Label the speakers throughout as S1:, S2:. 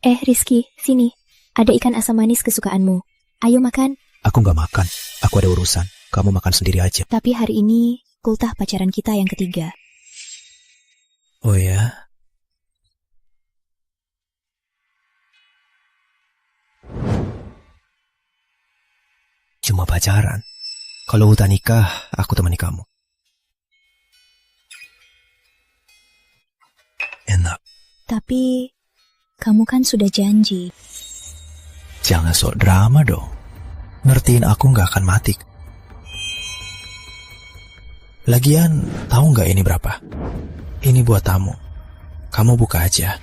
S1: Rizky, sini. Ada ikan asam manis kesukaanmu. Ayo makan.
S2: Aku nggak makan. Aku ada urusan. Kamu makan sendiri aja.
S1: Tapi hari ini, ultah pacaran kita yang ketiga.
S2: Oh ya? Cuma pacaran. Kalau ultah nikah, aku temani kamu. Enak.
S1: Tapi, kamu kan sudah janji.
S2: Jangan sok drama dong. Ngertiin aku nggak akan mati. Lagian, tahu nggak ini berapa? Ini buat tamu. Kamu buka aja.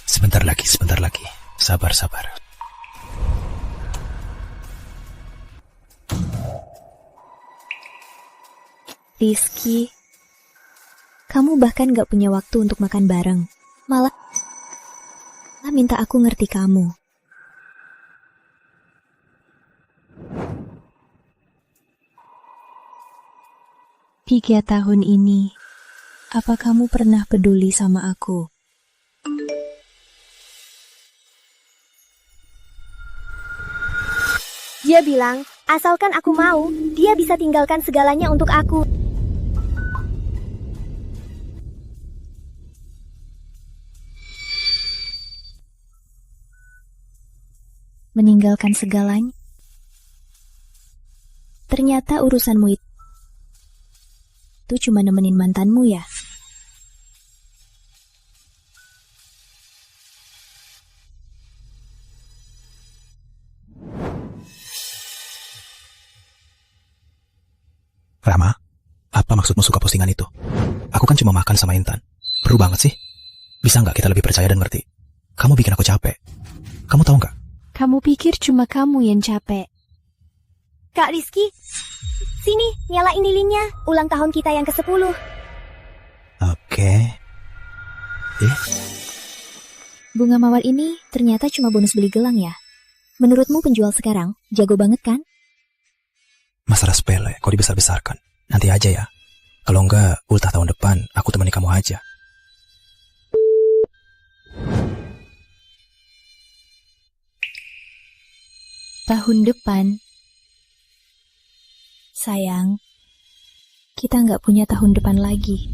S2: Sebentar lagi. Sabar.
S1: Rizky, kamu bahkan gak punya waktu untuk makan bareng. Malah minta aku ngerti kamu. Tiga tahun ini, apa kamu pernah peduli sama aku?
S3: Dia bilang, asalkan aku mau, dia bisa tinggalkan segalanya untuk aku.
S1: Meninggalkan segalanya? Ternyata urusanmu itu cuma nemenin mantanmu ya?
S2: Rama, apa maksudmu suka postingan itu? Aku kan cuma makan sama Intan. Perlu banget sih. Bisa nggak kita lebih percaya dan ngerti? Kamu bikin aku capek. Kamu tahu nggak?
S1: Kamu pikir cuma kamu yang capek?
S3: Kak Rizky, sini, nyalain lilinnya. Ulang tahun kita yang ke-10.
S2: Oke.
S1: Bunga mawar ini ternyata cuma bonus beli gelang ya? Menurutmu penjual sekarang jago banget kan?
S2: Masalah sepele, kok dibesar-besarkan. Nanti aja ya. Kalau enggak, ultah tahun depan, aku temani kamu aja.
S1: Tahun depan? Sayang, kita nggak punya tahun depan lagi.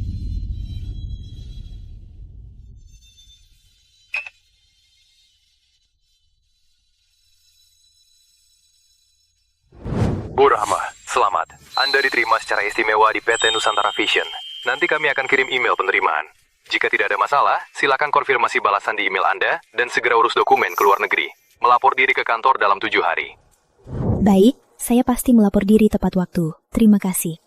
S4: Bu Rahma, selamat. Anda diterima secara istimewa di PT Nusantara Vision. Nanti kami akan kirim email penerimaan. Jika tidak ada masalah, silakan konfirmasi balasan di email Anda dan segera urus dokumen ke luar negeri. Melapor diri ke kantor dalam 7 hari.
S1: Baik, saya pasti melapor diri tepat waktu. Terima kasih.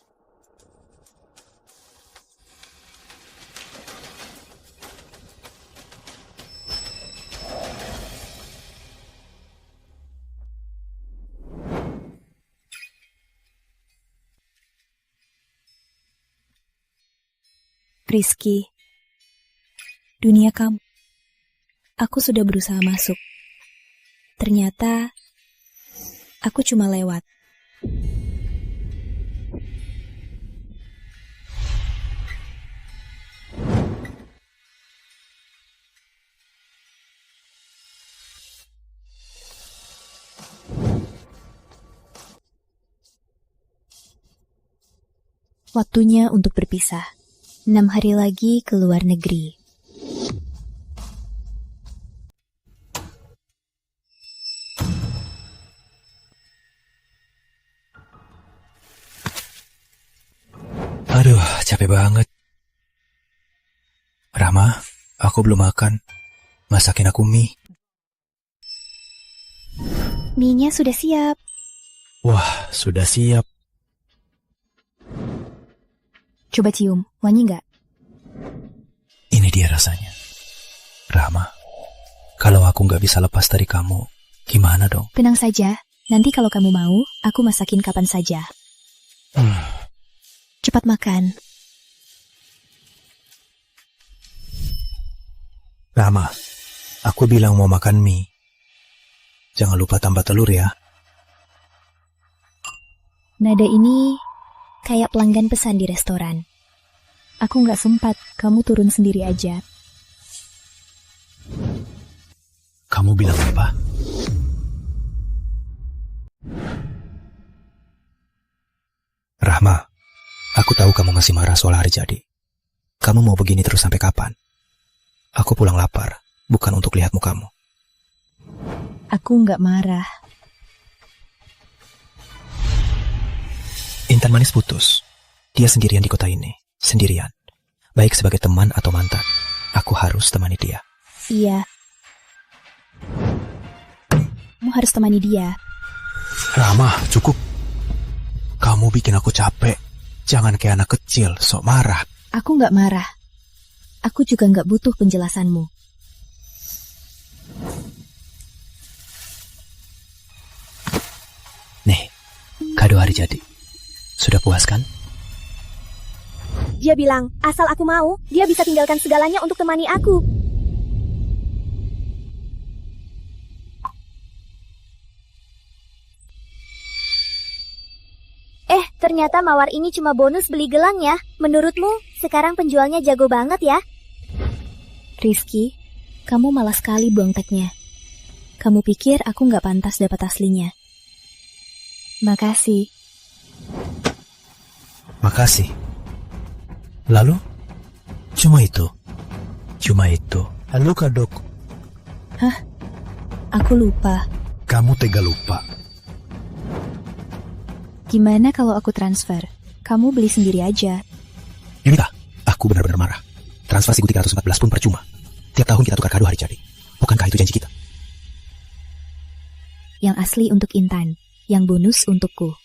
S1: Rizky, dunia kamu. Aku sudah berusaha masuk. Ternyata, aku cuma lewat. Waktunya untuk berpisah. 6 hari lagi ke luar negeri.
S2: Aduh, capek banget. Rama, aku belum makan. Masakin aku mie.
S1: Mie-nya sudah siap.
S2: Wah, sudah siap.
S1: Coba cium, wangi nggak?
S2: Ini dia rasanya. Rama, kalau aku nggak bisa lepas dari kamu, gimana dong?
S1: Tenang saja, nanti kalau kamu mau, aku masakin kapan saja. Cepat makan.
S2: Rama, aku bilang mau makan mie. Jangan lupa tambah telur ya.
S1: Nada ini kayak pelanggan pesan di restoran. Aku nggak sempat, kamu turun sendiri aja.
S2: Kamu bilang apa? Rahma, aku tahu kamu masih marah soal hari jadi. Kamu mau begini terus sampai kapan? Aku pulang lapar, bukan untuk lihat mukamu.
S1: Aku nggak marah.
S2: Intan manis putus. Dia sendirian di kota ini, sendirian. Baik sebagai teman atau mantan, aku harus temani dia.
S1: Iya. Kamu harus temani dia.
S2: Rahma, cukup. Kamu bikin aku capek. Jangan kayak anak kecil, sok marah.
S1: Aku nggak marah. Aku juga nggak butuh penjelasanmu.
S2: Nih, kado hari jadi. Sudah puas kan?
S3: Dia bilang, asal aku mau, dia bisa tinggalkan segalanya untuk temani aku. Ternyata mawar ini cuma bonus beli gelang ya. Menurutmu, sekarang penjualnya jago banget ya?
S1: Rizky, kamu malas sekali buang tagnya. Kamu pikir aku nggak pantas dapat aslinya. Makasih.
S2: Makasih. Lalu? Cuma itu? Cuma itu? Halo Kadok.
S1: Hah? Aku lupa.
S2: Kamu tega lupa.
S1: Gimana kalau aku transfer? Kamu beli sendiri aja.
S2: Yunita, aku benar-benar marah. Transfer 1.314 pun percuma. Tiap tahun kita tukar kado hari jadi. Bukankah itu janji kita?
S1: Yang asli untuk Intan, yang bonus untukku.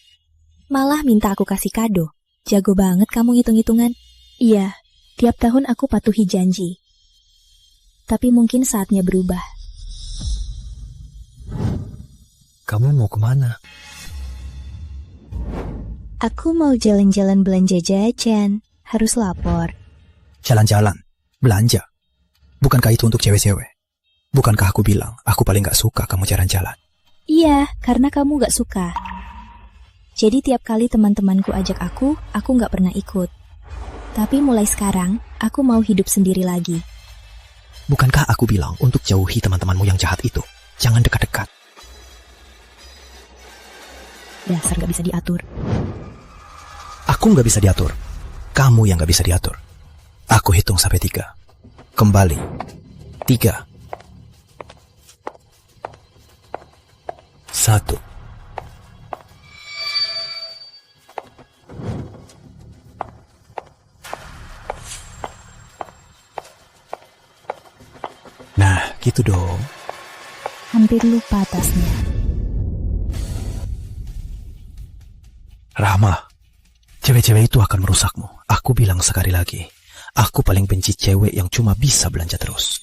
S1: Malah minta aku kasih kado. Jago banget kamu ngitung-ngitungan. Iya, tiap tahun aku patuhi janji. Tapi mungkin saatnya berubah.
S2: Kamu mau kemana?
S1: Aku mau jalan-jalan belanja jajan. Harus lapor.
S2: Jalan-jalan? Belanja? Bukankah itu untuk cewek-cewek? Bukankah aku bilang, aku paling gak suka kamu jalan-jalan?
S1: Iya, karena kamu gak suka. Jadi tiap kali teman-temanku ajak aku gak pernah ikut. Tapi mulai sekarang, aku mau hidup sendiri lagi.
S2: Bukankah aku bilang untuk jauhi teman-temanmu yang jahat itu? Jangan dekat-dekat.
S1: Dasar gak bisa diatur.
S2: Aku gak bisa diatur. Kamu yang gak bisa diatur. Aku hitung sampai 3. Kembali. 3. 1. Nah, gitu dong.
S1: Hampir lupa tasnya.
S2: Rahma, cewek-cewek itu akan merusakmu. Aku bilang sekali lagi, aku paling benci cewek yang cuma bisa belanja terus.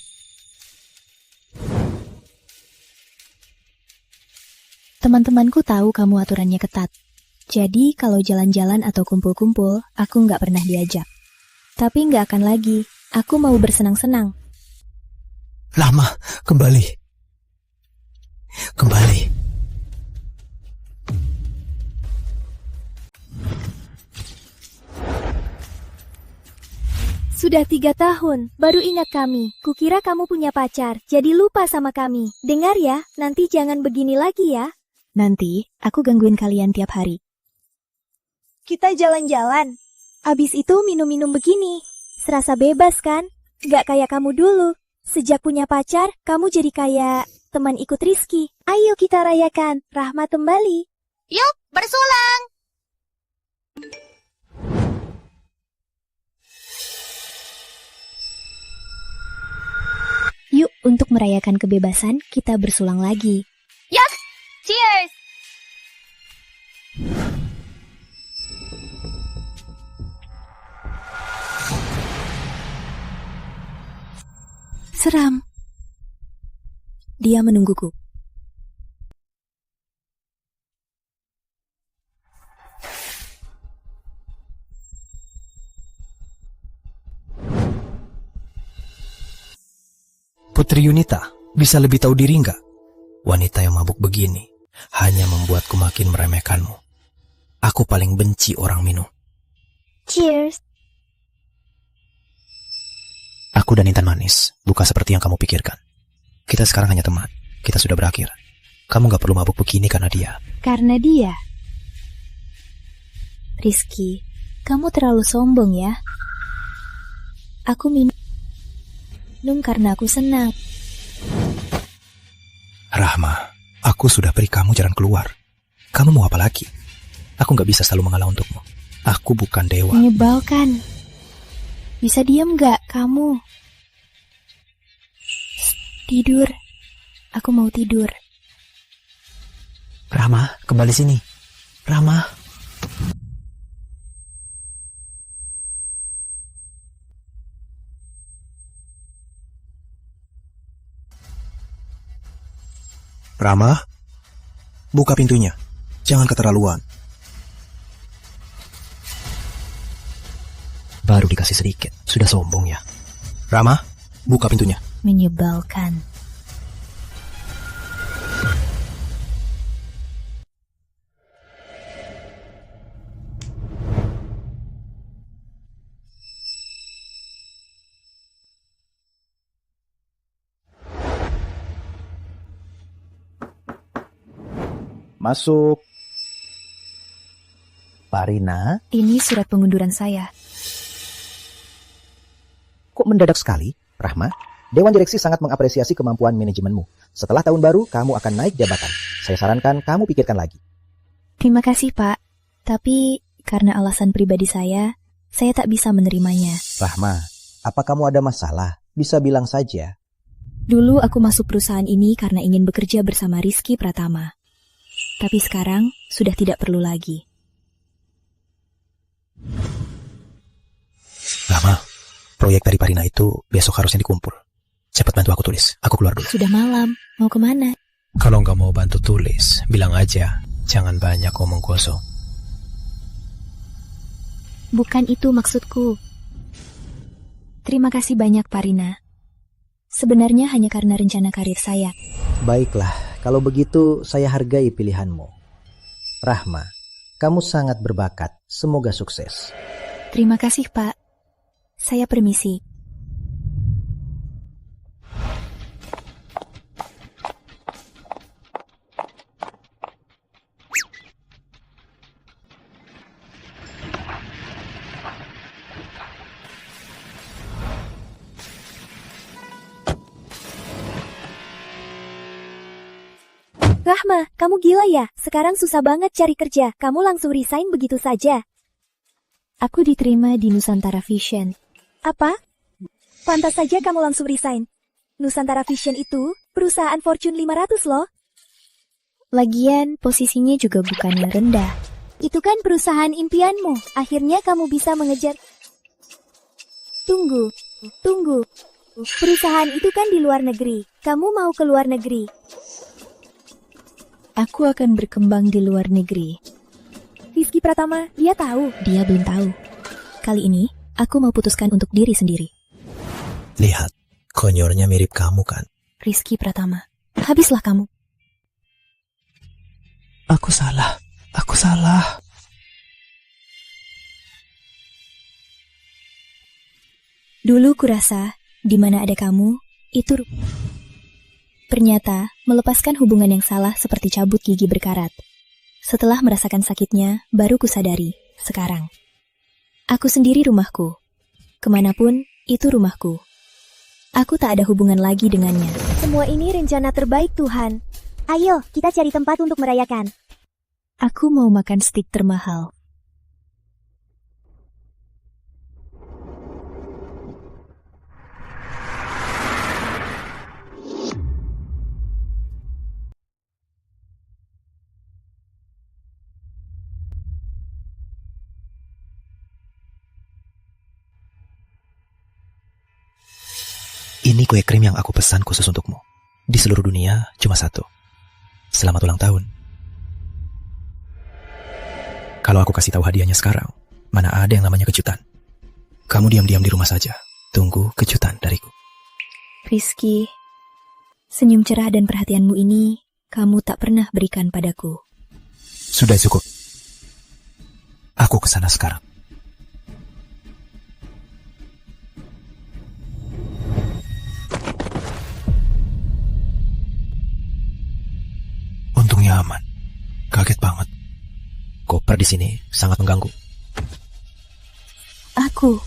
S1: Teman-temanku tahu kamu aturannya ketat. Jadi kalau jalan-jalan atau kumpul-kumpul, aku nggak pernah diajak. Tapi nggak akan lagi. Aku mau bersenang-senang.
S2: Lama, kembali. Kembali.
S3: Sudah 3 tahun, baru ingat kami. Kukira kamu punya pacar, jadi lupa sama kami. Dengar ya, nanti jangan begini lagi ya.
S1: Nanti, aku gangguin kalian tiap hari.
S3: Kita jalan-jalan. Abis itu minum-minum begini. Serasa bebas kan? Gak kayak kamu dulu. Sejak punya pacar, kamu jadi kayak teman ikut Rizky. Ayo kita rayakan, Rahma kembali.
S5: Yuk, bersulang!
S1: Yuk, untuk merayakan kebebasan, kita bersulang lagi.
S5: Yes! Cheers!
S1: Seram. Dia menungguku.
S2: Putri Yunita, bisa lebih tahu diri nggak? Wanita yang mabuk begini hanya membuatku makin meremehkanmu. Aku paling benci orang minum.
S3: Cheers.
S2: Aku dan Intan manis, bukan seperti yang kamu pikirkan. Kita sekarang hanya teman. Kita sudah berakhir. Kamu gak perlu mabuk begini karena dia.
S1: Karena dia? Rizky, kamu terlalu sombong ya. Aku minum karena aku senang.
S2: Rahma, aku sudah beri kamu jalan keluar. Kamu mau apa lagi? Aku gak bisa selalu mengalah untukmu. Aku bukan dewa.
S1: Menyebalkan. Bisa diam gak kamu? Tidur. Aku mau tidur.
S2: Rahma, kembali sini. Rahma. Rahma, buka pintunya. Jangan keterlaluan. Baru dikasih sedikit, sudah sombong ya. Rahma, buka pintunya.
S1: Menyebalkan.
S2: Masuk. Parina,
S1: Ini surat pengunduran saya.
S6: Kok mendadak sekali, Rahma? Dewan Direksi sangat mengapresiasi kemampuan manajemenmu. Setelah tahun baru, kamu akan naik jabatan. Saya sarankan kamu pikirkan lagi.
S1: Terima kasih, Pak. Tapi karena alasan pribadi saya tak bisa menerimanya.
S6: Rahma, apa kamu ada masalah? Bisa bilang saja.
S1: Dulu aku masuk perusahaan ini karena ingin bekerja bersama Rizky Pratama. Tapi sekarang sudah tidak perlu lagi.
S2: Rahma, proyek dari Parina itu besok harusnya dikumpul. Cepat bantu aku tulis. Aku keluar dulu.
S1: Sudah malam, mau kemana?
S2: Kalau nggak mau bantu tulis, bilang aja. Jangan banyak ngomong kosong.
S1: Bukan itu maksudku. Terima kasih banyak, Parina. Sebenarnya hanya karena rencana karir saya.
S6: Baiklah, kalau begitu saya hargai pilihanmu. Rahma, kamu sangat berbakat. Semoga sukses.
S1: Terima kasih, Pak. Saya permisi.
S3: Rahma, kamu gila ya? Sekarang susah banget cari kerja. Kamu langsung resign begitu saja.
S1: Aku diterima di Nusantara Vision.
S3: Apa? Pantas saja kamu langsung resign. Nusantara Vision itu perusahaan Fortune 500 loh.
S1: Lagian posisinya juga bukannya rendah.
S3: Itu kan perusahaan impianmu. Akhirnya kamu bisa mengejar... Tunggu. Perusahaan itu kan di luar negeri. Kamu mau ke luar negeri.
S1: Aku akan berkembang di luar negeri.
S3: Rizky Pratama, dia tahu.
S1: Dia belum tahu. Kali ini, aku mau putuskan untuk diri sendiri.
S2: Lihat, konyornya mirip kamu kan?
S1: Rizky Pratama, habislah kamu.
S2: Aku salah.
S1: Dulu kurasa, di mana ada kamu, itu... Ternyata, melepaskan hubungan yang salah seperti cabut gigi berkarat. Setelah merasakan sakitnya, baru kusadari, sekarang. Aku sendiri rumahku. Kemanapun, itu rumahku. Aku tak ada hubungan lagi dengannya.
S3: Semua ini rencana terbaik Tuhan. Ayo, kita cari tempat untuk merayakan.
S1: Aku mau makan steak termahal.
S2: Ini kue krim yang aku pesan khusus untukmu. Di seluruh dunia, cuma satu. Selamat ulang tahun. Kalau aku kasih tahu hadiahnya sekarang, mana ada yang namanya kejutan. Kamu diam-diam di rumah saja. Tunggu kejutan dariku.
S1: Rizky, senyum cerah dan perhatianmu ini, kamu tak pernah berikan padaku.
S2: Sudah cukup. Aku kesana sekarang. Koper di sini sangat mengganggu.
S1: Aku.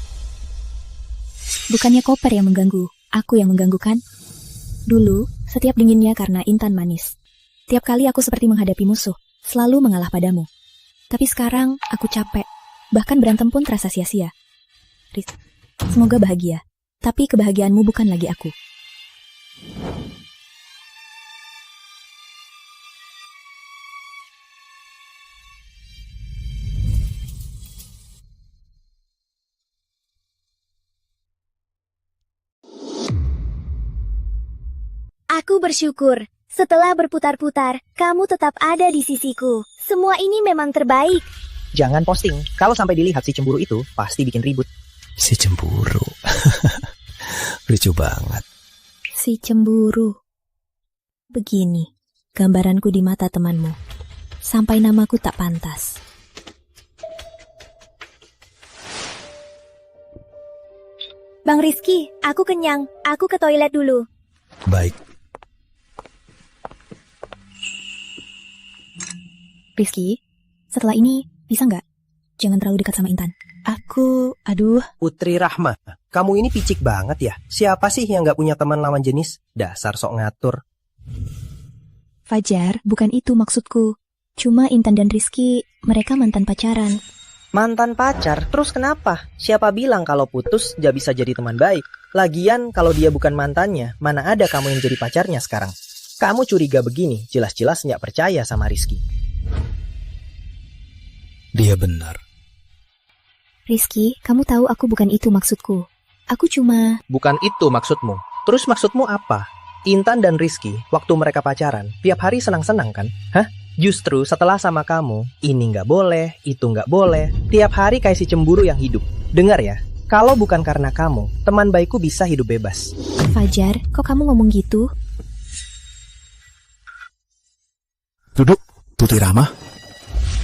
S1: Bukannya koper yang mengganggu, aku yang mengganggu kan? Dulu, setiap dinginnya karena Intan manis. Tiap kali aku seperti menghadapi musuh, selalu mengalah padamu. Tapi sekarang, aku capek. Bahkan berantem pun terasa sia-sia. Riz, semoga bahagia. Tapi kebahagiaanmu bukan lagi aku.
S3: Aku bersyukur. Setelah berputar-putar, kamu tetap ada di sisiku. Semua ini memang terbaik.
S6: Jangan posting. Kalau sampai dilihat si cemburu itu, pasti bikin ribut.
S2: Si cemburu. Lucu banget.
S1: Si cemburu. Begini, gambaranku di mata temanmu. Sampai namaku tak pantas.
S3: Bang Rizky, aku kenyang. Aku ke toilet dulu.
S2: Baik.
S1: Rizky, setelah ini bisa nggak? Jangan terlalu dekat sama Intan. Aduh.
S7: Putri Rahma, kamu ini picik banget ya. Siapa sih yang nggak punya teman lawan jenis? Dasar sok ngatur.
S1: Fajar, bukan itu maksudku. Cuma Intan dan Rizky, mereka mantan pacaran.
S7: Mantan pacar? Terus kenapa? Siapa bilang kalau putus gak bisa jadi teman baik? Lagian kalau dia bukan mantannya, mana ada kamu yang jadi pacarnya sekarang? Kamu curiga begini, jelas-jelas nggak percaya sama Rizky.
S2: Dia benar.
S1: Rizky, kamu tahu aku bukan itu maksudku. Aku cuma...
S7: Bukan itu maksudmu. Terus maksudmu apa? Intan dan Rizky, waktu mereka pacaran, tiap hari senang-senang kan? Hah? Justru setelah sama kamu, ini nggak boleh, itu nggak boleh. Tiap hari kayak si cemburu yang hidup. Dengar ya, kalau bukan karena kamu, teman baikku bisa hidup bebas.
S1: Fajar, kok kamu ngomong gitu?
S2: Duduk, Putri Rama.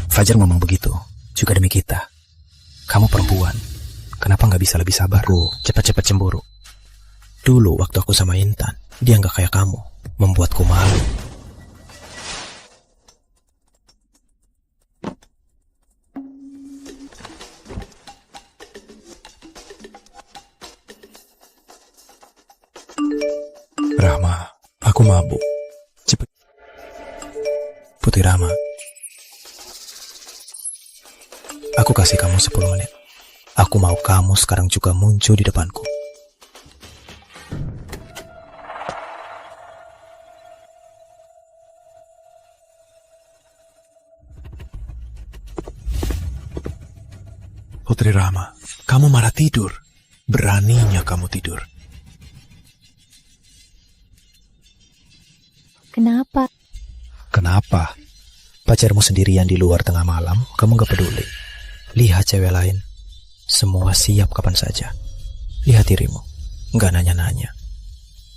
S2: Fajar ngomong begitu, juga demi kita. Kamu perempuan, kenapa nggak bisa lebih sabar? Aku cepat-cepat cemburu. Dulu waktu aku sama Intan, dia nggak kayak kamu, membuatku malu. Rama, aku mabuk. Cepat. Putri Rama, aku kasih kamu 10 menit. Aku mau kamu sekarang juga muncul di depanku. Putri Rama, kamu marah tidur. Beraninya kamu tidur.
S1: Kenapa?
S2: Kenapa? Pacarmu sendirian di luar tengah malam, kamu gak peduli. Lihat cewek lain. Semua siap kapan saja. Lihat dirimu. Gak nanya-nanya.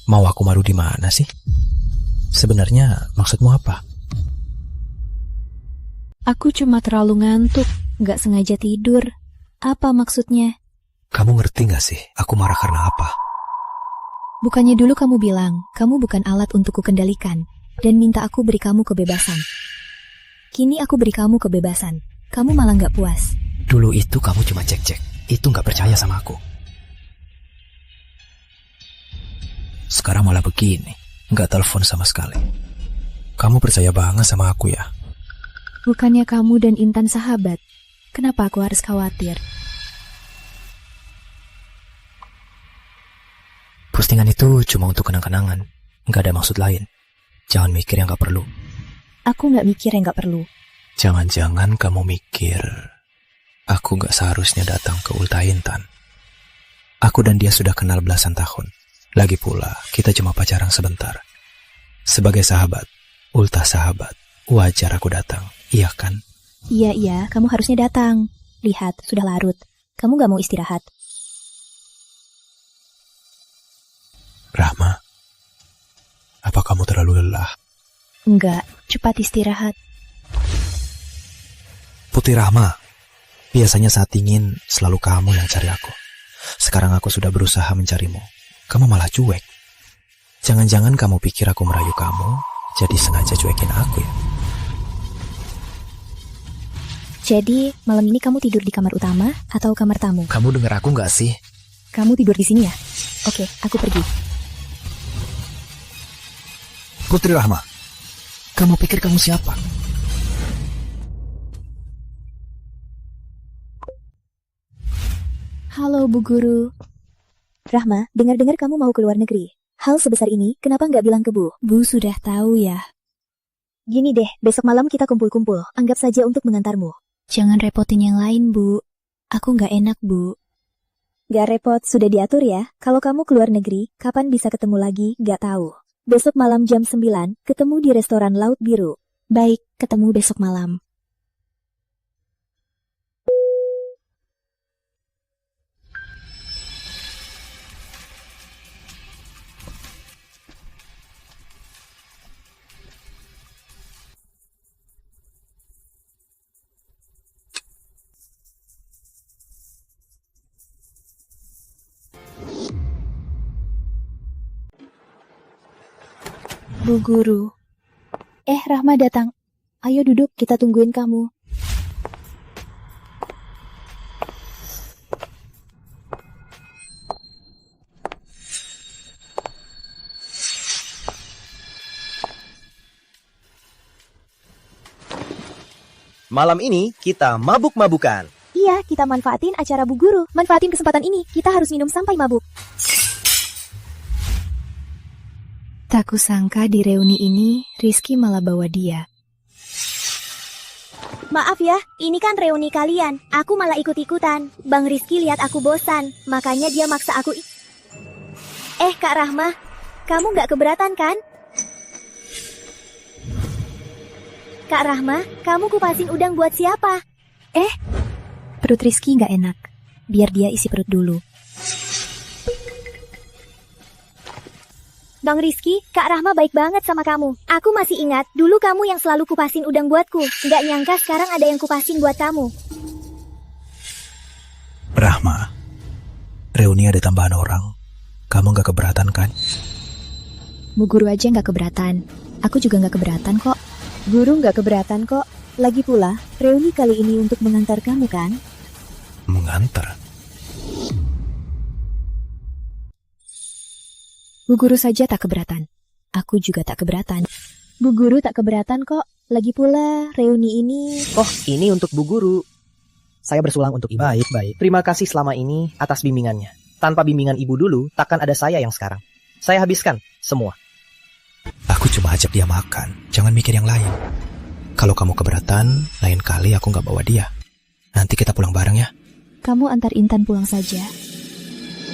S2: Mau aku maru di mana sih? Sebenarnya maksudmu apa?
S1: Aku cuma terlalu ngantuk, gak sengaja tidur. Apa maksudnya?
S2: Kamu ngerti gak sih aku marah karena apa?
S1: Bukannya dulu kamu bilang, kamu bukan alat untuk kukendalikan, dan minta aku beri kamu kebebasan. Kini aku beri kamu kebebasan, kamu malah gak puas.
S2: Dulu itu kamu cuma cek-cek, itu gak percaya sama aku. Sekarang malah begini, gak telepon sama sekali. Kamu percaya banget sama aku ya?
S1: Bukannya kamu dan Intan sahabat, kenapa aku harus khawatir?
S2: Postingan itu cuma untuk kenang-kenangan, gak ada maksud lain. Jangan mikir yang gak perlu.
S1: Aku gak mikir yang gak perlu.
S2: Jangan-jangan kamu mikir aku gak seharusnya datang ke Ulta Intan. Aku dan dia sudah kenal belasan tahun. Lagi pula, kita cuma pacaran sebentar. Sebagai sahabat, Ulta sahabat, wajar aku datang, iya kan?
S1: Iya, kamu harusnya datang. Lihat, sudah larut. Kamu gak mau istirahat.
S2: Rahma, apa kamu terlalu lelah?
S1: Enggak, cepat istirahat.
S2: Putri Rahma, biasanya saat dingin selalu kamu yang cari aku. Sekarang aku sudah berusaha mencarimu. Kamu malah cuek. Jangan-jangan kamu pikir aku merayu kamu, jadi sengaja cuekin aku ya?
S1: Jadi, malam ini kamu tidur di kamar utama atau kamar tamu?
S2: Kamu denger aku nggak sih?
S1: Kamu tidur di sini ya? Oke, aku pergi.
S2: Putri Rahma, kamu pikir kamu siapa?
S3: Halo Bu Guru. Rahma, dengar-dengar kamu mau keluar negeri. Hal sebesar ini, kenapa nggak bilang ke Bu?
S1: Bu sudah tahu ya.
S3: Gini deh, besok malam kita kumpul-kumpul. Anggap saja untuk mengantarmu.
S1: Jangan repotin yang lain, Bu. Aku nggak enak, Bu.
S3: Gak repot, sudah diatur ya. Kalau kamu keluar negeri, kapan bisa ketemu lagi, gak tahu. Besok malam jam 9, ketemu di restoran Laut Biru.
S1: Baik, ketemu besok malam. Bu Guru.
S3: Rahma datang. Ayo duduk, kita tungguin kamu.
S7: Malam ini kita mabuk-mabukan.
S3: Iya, kita manfaatin acara Bu Guru. Manfaatin kesempatan ini, kita harus minum sampai mabuk.
S1: Tak kusangka di reuni ini, Rizky malah bawa dia.
S3: Maaf ya, ini kan reuni kalian. Aku malah ikut-ikutan. Bang Rizky lihat aku bosan, makanya dia maksa aku. Kak Rahma, kamu nggak keberatan kan? Kak Rahma, kamu kupasin udang buat siapa?
S1: Perut Rizky nggak enak. Biar dia isi perut dulu.
S3: Bang Rizky, Kak Rahma baik banget sama kamu. Aku masih ingat, dulu kamu yang selalu kupasin udang buatku. Nggak nyangka sekarang ada yang kupasin buat kamu.
S2: Rahma, reuni ada tambahan orang. Kamu nggak keberatan kan?
S1: Bu Guru aja nggak keberatan. Aku juga nggak keberatan kok.
S3: Guru nggak keberatan kok. Lagi pula, reuni kali ini untuk mengantar kamu kan?
S2: Mengantar?
S1: Bu Guru saja tak keberatan. Aku juga tak keberatan.
S3: Bu Guru tak keberatan kok. Lagi pula, reuni ini...
S7: Oh, ini untuk Bu Guru. Saya bersulang untuk Ibu.
S2: Baik.
S7: Terima kasih selama ini atas bimbingannya. Tanpa bimbingan Ibu dulu, takkan ada saya yang sekarang. Saya habiskan semua.
S2: Aku cuma ajak dia makan. Jangan mikir yang lain. Kalau kamu keberatan, lain kali aku nggak bawa dia. Nanti kita pulang bareng ya.
S1: Kamu antar Intan pulang saja.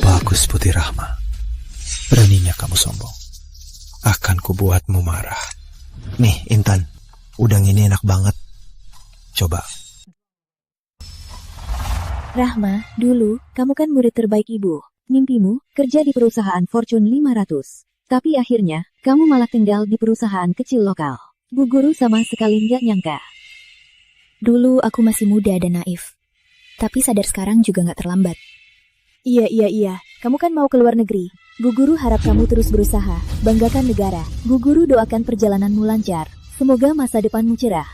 S2: Bagus Putri Rahma. Beraninya kamu sombong. Akan kubuatmu marah. Nih Intan, udang ini enak banget. Coba.
S3: Rahma, dulu, kamu kan murid terbaik ibu. Mimpimu, kerja di perusahaan Fortune 500. Tapi akhirnya, kamu malah tinggal di perusahaan kecil lokal. Bu Guru sama sekali nggak nyangka.
S1: Dulu aku masih muda dan naif. Tapi sadar sekarang juga nggak terlambat.
S3: Iya. Kamu kan mau keluar negeri. Bu Guru harap kamu terus berusaha, banggakan negara. Bu Guru doakan perjalananmu lancar. Semoga masa depanmu cerah.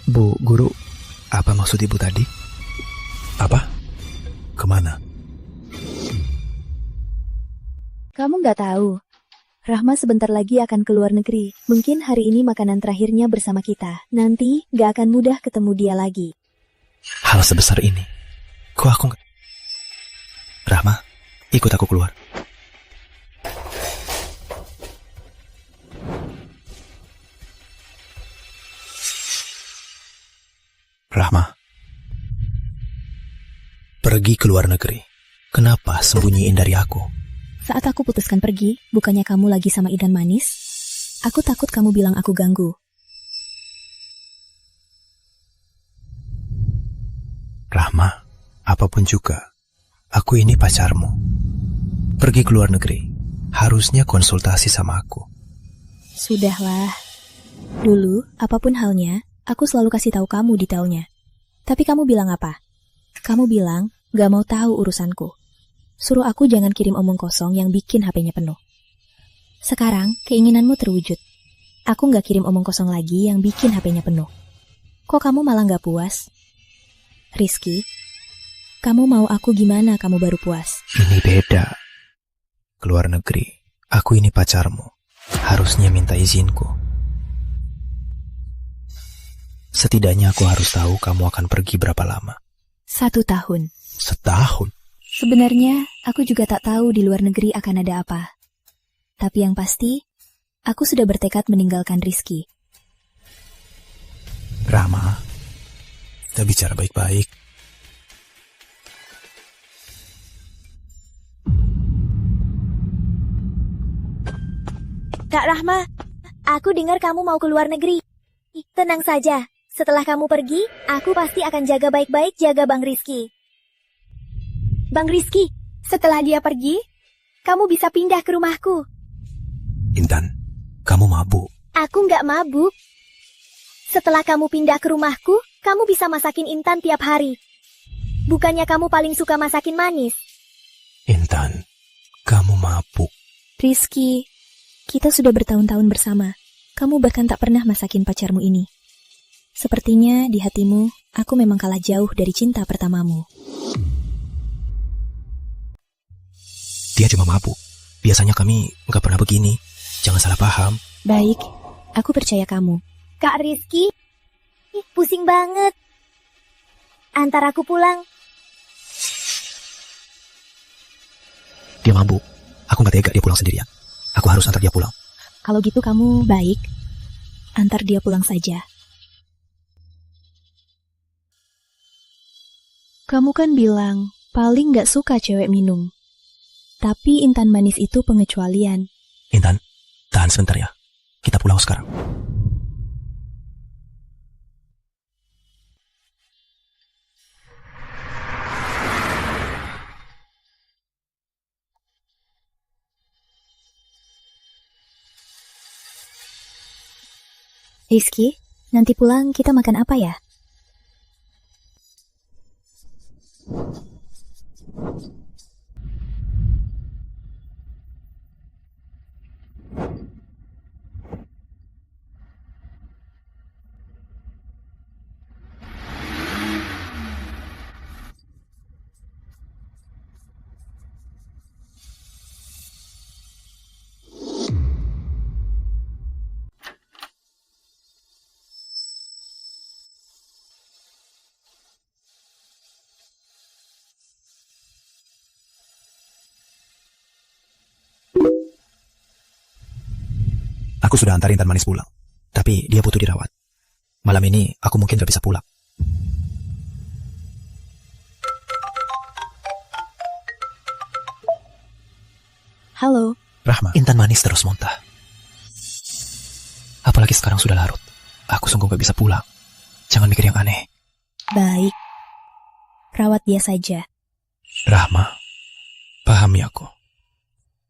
S2: Bu Guru, apa maksud ibu tadi? Apa? Kemana?
S3: Kamu nggak tahu. Rahma sebentar lagi akan keluar negeri. Mungkin hari ini makanan terakhirnya bersama kita. Nanti nggak akan mudah ketemu dia lagi.
S2: Hal sebesar ini. Kok aku nggak... Rahma, ikut aku keluar. Rahma, pergi ke luar negeri. Kenapa sembunyiin dari aku?
S1: Saat aku putuskan pergi, bukannya kamu lagi sama Idan manis? Aku takut kamu bilang aku ganggu.
S2: Rahma, apapun juga, aku ini pacarmu. Pergi ke luar negeri, harusnya konsultasi sama aku.
S1: Sudahlah. Dulu, apapun halnya, aku selalu kasih tahu kamu detailnya. Tapi kamu bilang apa? Kamu bilang, gak mau tahu urusanku. Suruh aku jangan kirim omong kosong yang bikin HP-nya penuh. Sekarang, keinginanmu terwujud. Aku gak kirim omong kosong lagi yang bikin HP-nya penuh. Kok kamu malah gak puas? Rizky, kamu mau aku gimana kamu baru puas?
S2: Ini beda. Keluar negeri, aku ini pacarmu. Harusnya minta izinku. Setidaknya aku harus tahu kamu akan pergi berapa lama.
S1: 1 tahun.
S2: Setahun?
S1: Sebenarnya, aku juga tak tahu di luar negeri akan ada apa. Tapi yang pasti, aku sudah bertekad meninggalkan Rizky.
S2: Rahma, kita bicara baik-baik.
S3: Kak Rahma, aku dengar kamu mau ke luar negeri. Tenang saja, setelah kamu pergi, aku pasti akan jaga baik-baik jaga Bang Rizky. Bang Rizky, setelah dia pergi, kamu bisa pindah ke rumahku.
S2: Intan, kamu mabuk.
S3: Aku nggak mabuk. Setelah kamu pindah ke rumahku, kamu bisa masakin Intan tiap hari. Bukannya kamu paling suka masakin manis?
S2: Intan, kamu mabuk.
S1: Rizky, kita sudah bertahun-tahun bersama. Kamu bahkan tak pernah masakin pacarmu ini. Sepertinya di hatimu, aku memang kalah jauh dari cinta pertamamu.
S2: Dia cuma mabuk. Biasanya kami nggak pernah begini. Jangan salah paham.
S1: Baik, aku percaya kamu.
S3: Kak Rizky, pusing banget. Antar aku pulang.
S2: Dia mabuk. Aku nggak tega dia pulang sendirian. Aku harus antar dia pulang.
S1: Kalau gitu kamu baik, antar dia pulang saja. Kamu kan bilang paling gak suka cewek minum. Tapi Intan manis itu pengecualian.
S2: Intan, tahan sebentar ya. Kita pulang sekarang.
S1: Rizky, nanti pulang kita makan apa ya?
S2: Aku sudah antar Intan manis pulang. Tapi dia butuh dirawat. Malam ini aku mungkin gak bisa pulang.
S1: Halo.
S2: Rahma, Intan manis terus muntah. Apalagi sekarang sudah larut. Aku sungguh gak bisa pulang. Jangan mikir yang aneh.
S1: Baik. Rawat dia saja.
S2: Rahma, pahami aku.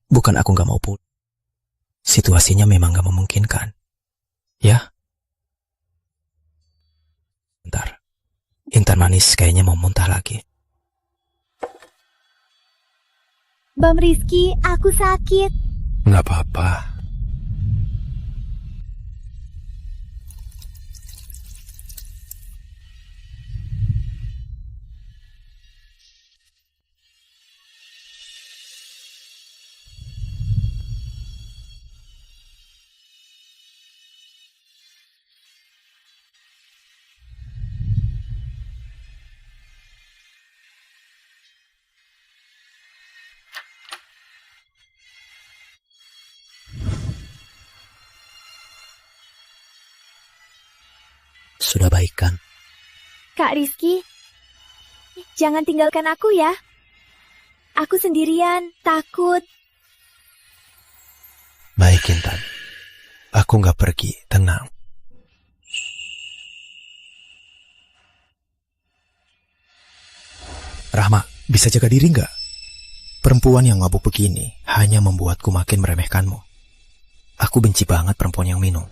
S2: Bukan aku gak mau pulang. Situasinya memang gak memungkinkan. Ya? Bentar. Intan manis kayaknya mau muntah lagi.
S3: Bang Rizky, aku sakit.
S2: Gak apa-apa. Sudah baik kan?
S3: Kak Rizky, jangan tinggalkan aku ya. Aku sendirian, takut.
S2: Baik Intan. Aku gak pergi, tenang. Rahma, bisa jaga diri gak? Perempuan yang mabuk begini hanya membuatku makin meremehkanmu. Aku benci banget perempuan yang minum.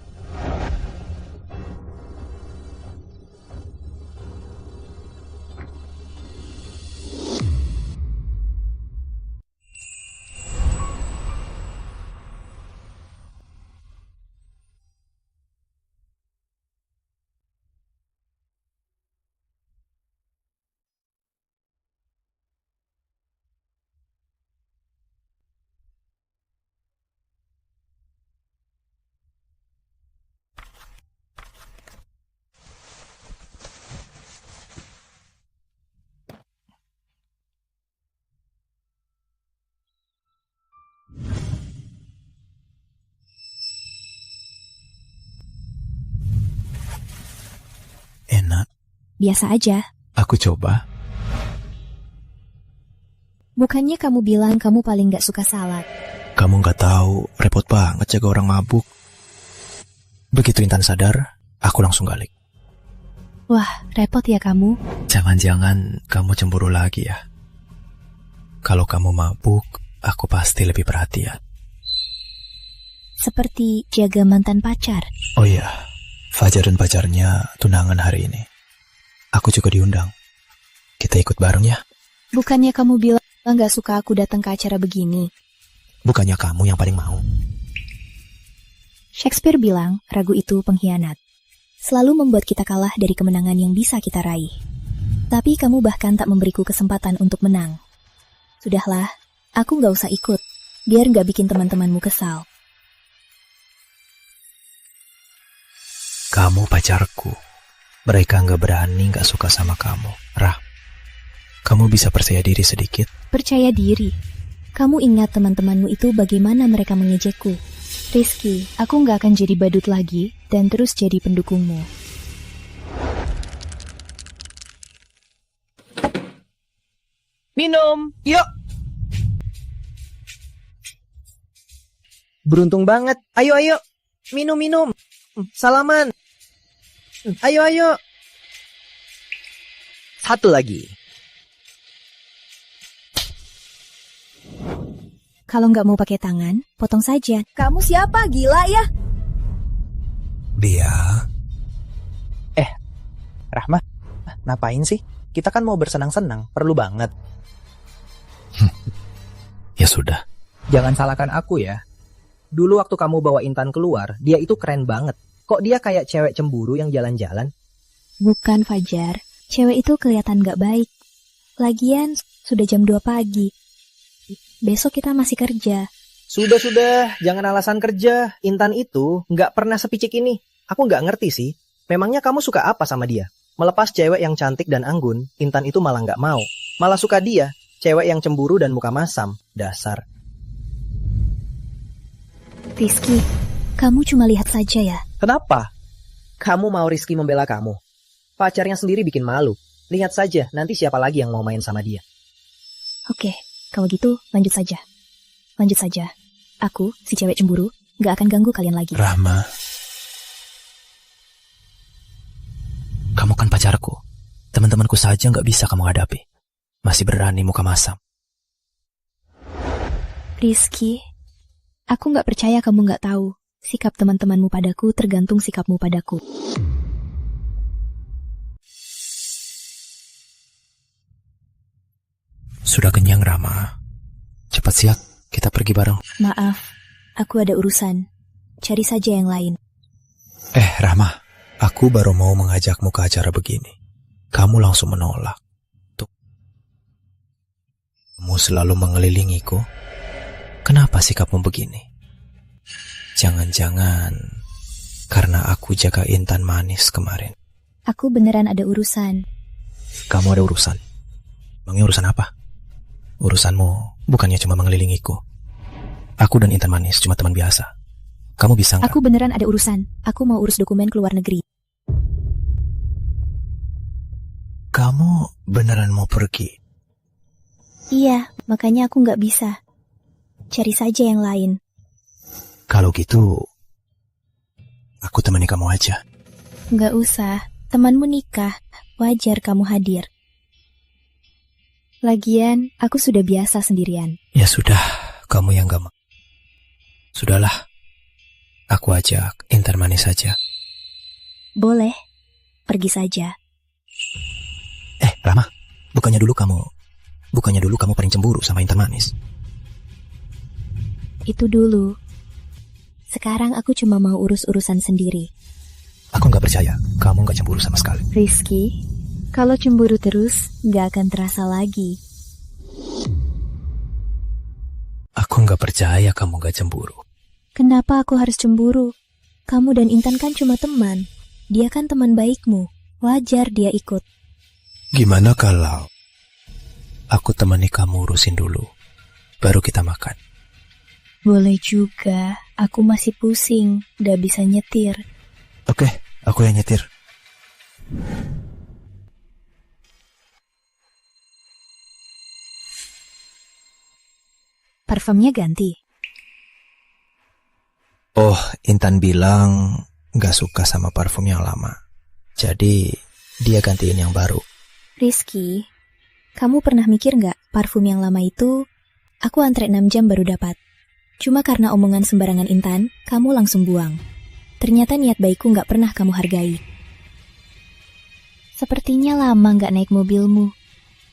S1: Biasa aja.
S2: Aku coba.
S1: Bukannya kamu bilang kamu paling gak suka salad?
S2: Kamu nggak tahu, repot banget jaga orang mabuk. Begitu Intan sadar, aku langsung balik.
S1: Wah, repot ya kamu.
S2: Jangan-jangan kamu cemburu lagi ya? Kalau kamu mabuk, aku pasti lebih perhatian.
S1: Seperti jaga mantan pacar.
S2: Oh iya, Fajar dan pacarnya tunangan hari ini. Aku juga diundang. Kita ikut bareng ya?
S1: Bukannya kamu bilang gak suka aku datang ke acara begini?
S2: Bukannya kamu yang paling mau?
S1: Shakespeare bilang ragu itu pengkhianat. Selalu membuat kita kalah dari kemenangan yang bisa kita raih. Tapi kamu bahkan tak memberiku kesempatan untuk menang. Sudahlah, aku gak usah ikut, biar gak bikin teman-temanmu kesal.
S2: Kamu pacarku. Mereka gak berani gak suka sama kamu. Rah, kamu bisa percaya diri sedikit?
S1: Percaya diri? Kamu ingat teman-temanmu itu bagaimana mereka mengejekku. Rizky, aku gak akan jadi badut lagi dan terus jadi pendukungmu.
S7: Minum, yuk. Beruntung banget. Ayo. Minum. Salaman. Ayo. Satu lagi.
S1: Kalau nggak mau pakai tangan, potong saja.
S3: Kamu siapa? Gila ya?
S2: Dia.
S7: Rahma, ngapain sih? Kita kan mau bersenang-senang, perlu banget.
S2: Ya sudah.
S7: Jangan salahkan aku ya. Dulu waktu kamu bawa Intan keluar, dia itu keren banget. Kok dia kayak cewek cemburu yang jalan-jalan?
S1: Bukan, Fajar. Cewek itu kelihatan nggak baik. Lagian, sudah jam 2 pagi. Besok kita masih kerja.
S7: Sudah, jangan alasan kerja. Intan itu nggak pernah sepicik ini. Aku nggak ngerti sih. Memangnya kamu suka apa sama dia? Melepas cewek yang cantik dan anggun, Intan itu malah nggak mau. Malah suka dia, cewek yang cemburu dan muka masam. Dasar.
S1: Rizky, kamu cuma lihat saja ya.
S7: Kenapa? Kamu mau Rizky membela kamu? Pacarnya sendiri bikin malu. Lihat saja, nanti siapa lagi yang mau main sama dia.
S1: Oke, kalau gitu lanjut saja. Aku, si cewek cemburu, gak akan ganggu kalian lagi.
S2: Rahma, kamu kan pacarku. Teman-temanku saja gak bisa kamu hadapi. Masih berani muka masam.
S1: Rizky, aku gak percaya kamu gak tahu. Sikap teman-temanmu padaku tergantung sikapmu padaku.
S2: Sudah kenyang, Rahma. Cepat siap, kita pergi bareng.
S1: Maaf, aku ada urusan. Cari saja yang lain.
S2: Rahma, aku baru mau mengajakmu ke acara begini. Kamu langsung menolak. Tuh. Kamu selalu mengelilingiku. Kenapa sikapmu begini? Jangan-jangan karena aku jaga Intan manis kemarin.
S1: Aku beneran ada urusan.
S2: Kamu ada urusan? Emangnya urusan apa? Urusanmu bukannya cuma mengelilingiku. Aku dan Intan manis cuma teman biasa. Kamu bisa nggak?
S1: Aku beneran ada urusan. Aku mau urus dokumen ke luar negeri.
S2: Kamu beneran mau pergi?
S1: Iya, makanya aku nggak bisa. Cari saja yang lain.
S2: Kalau gitu, aku temani kamu aja.
S1: Nggak usah, temanmu nikah. Wajar kamu hadir. Lagian, aku sudah biasa sendirian.
S2: Ya sudah, kamu yang gak mau. Sudahlah, aku ajak Intan manis saja.
S1: Boleh, pergi saja.
S2: Rama, bukannya dulu kamu paling cemburu sama Intan manis?
S1: Itu dulu. Sekarang aku cuma mau urus urusan sendiri.
S2: Aku gak percaya, kamu gak cemburu sama sekali.
S1: Rizky, kalau cemburu terus, gak akan terasa lagi.
S2: Aku gak percaya kamu gak cemburu.
S1: Kenapa aku harus cemburu? Kamu dan Intan kan cuma teman. Dia kan teman baikmu. Wajar dia ikut.
S2: Gimana kalau aku temani kamu urusin dulu, baru kita makan?
S1: Boleh juga. Aku masih pusing, gak bisa nyetir.
S2: Oke, aku yang nyetir.
S1: Parfumnya ganti.
S2: Oh, Intan bilang gak suka sama parfum yang lama. Jadi, dia gantiin yang baru.
S1: Rizky, kamu pernah mikir nggak parfum yang lama itu aku antre 6 jam baru dapat. Cuma karena omongan sembarangan Intan, kamu langsung buang. Ternyata niat baikku nggak pernah kamu hargai. Sepertinya lama nggak naik mobilmu.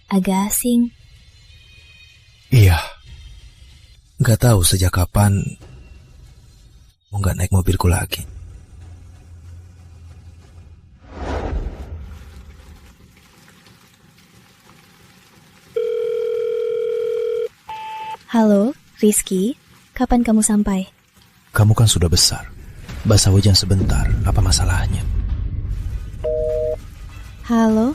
S1: Agak asing.
S2: Iya. Gak tahu sejak kapan mau gak naik mobilku lagi.
S1: Halo, Rizky. Kapan kamu sampai?
S2: Kamu kan sudah besar. Basah hujan sebentar, apa masalahnya?
S1: Halo?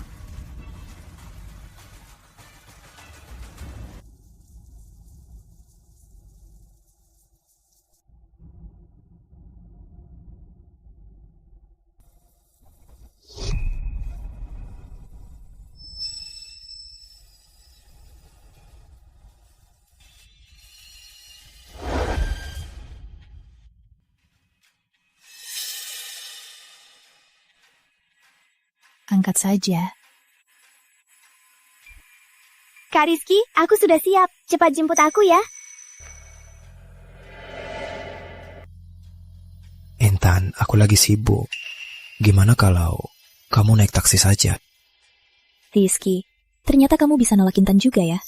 S1: Angkat saja.
S3: Kak Rizky, aku sudah siap. Cepat jemput aku ya.
S2: Intan, aku lagi sibuk. Gimana kalau kamu naik taksi saja?
S1: Rizky, ternyata kamu bisa nolak Intan juga ya.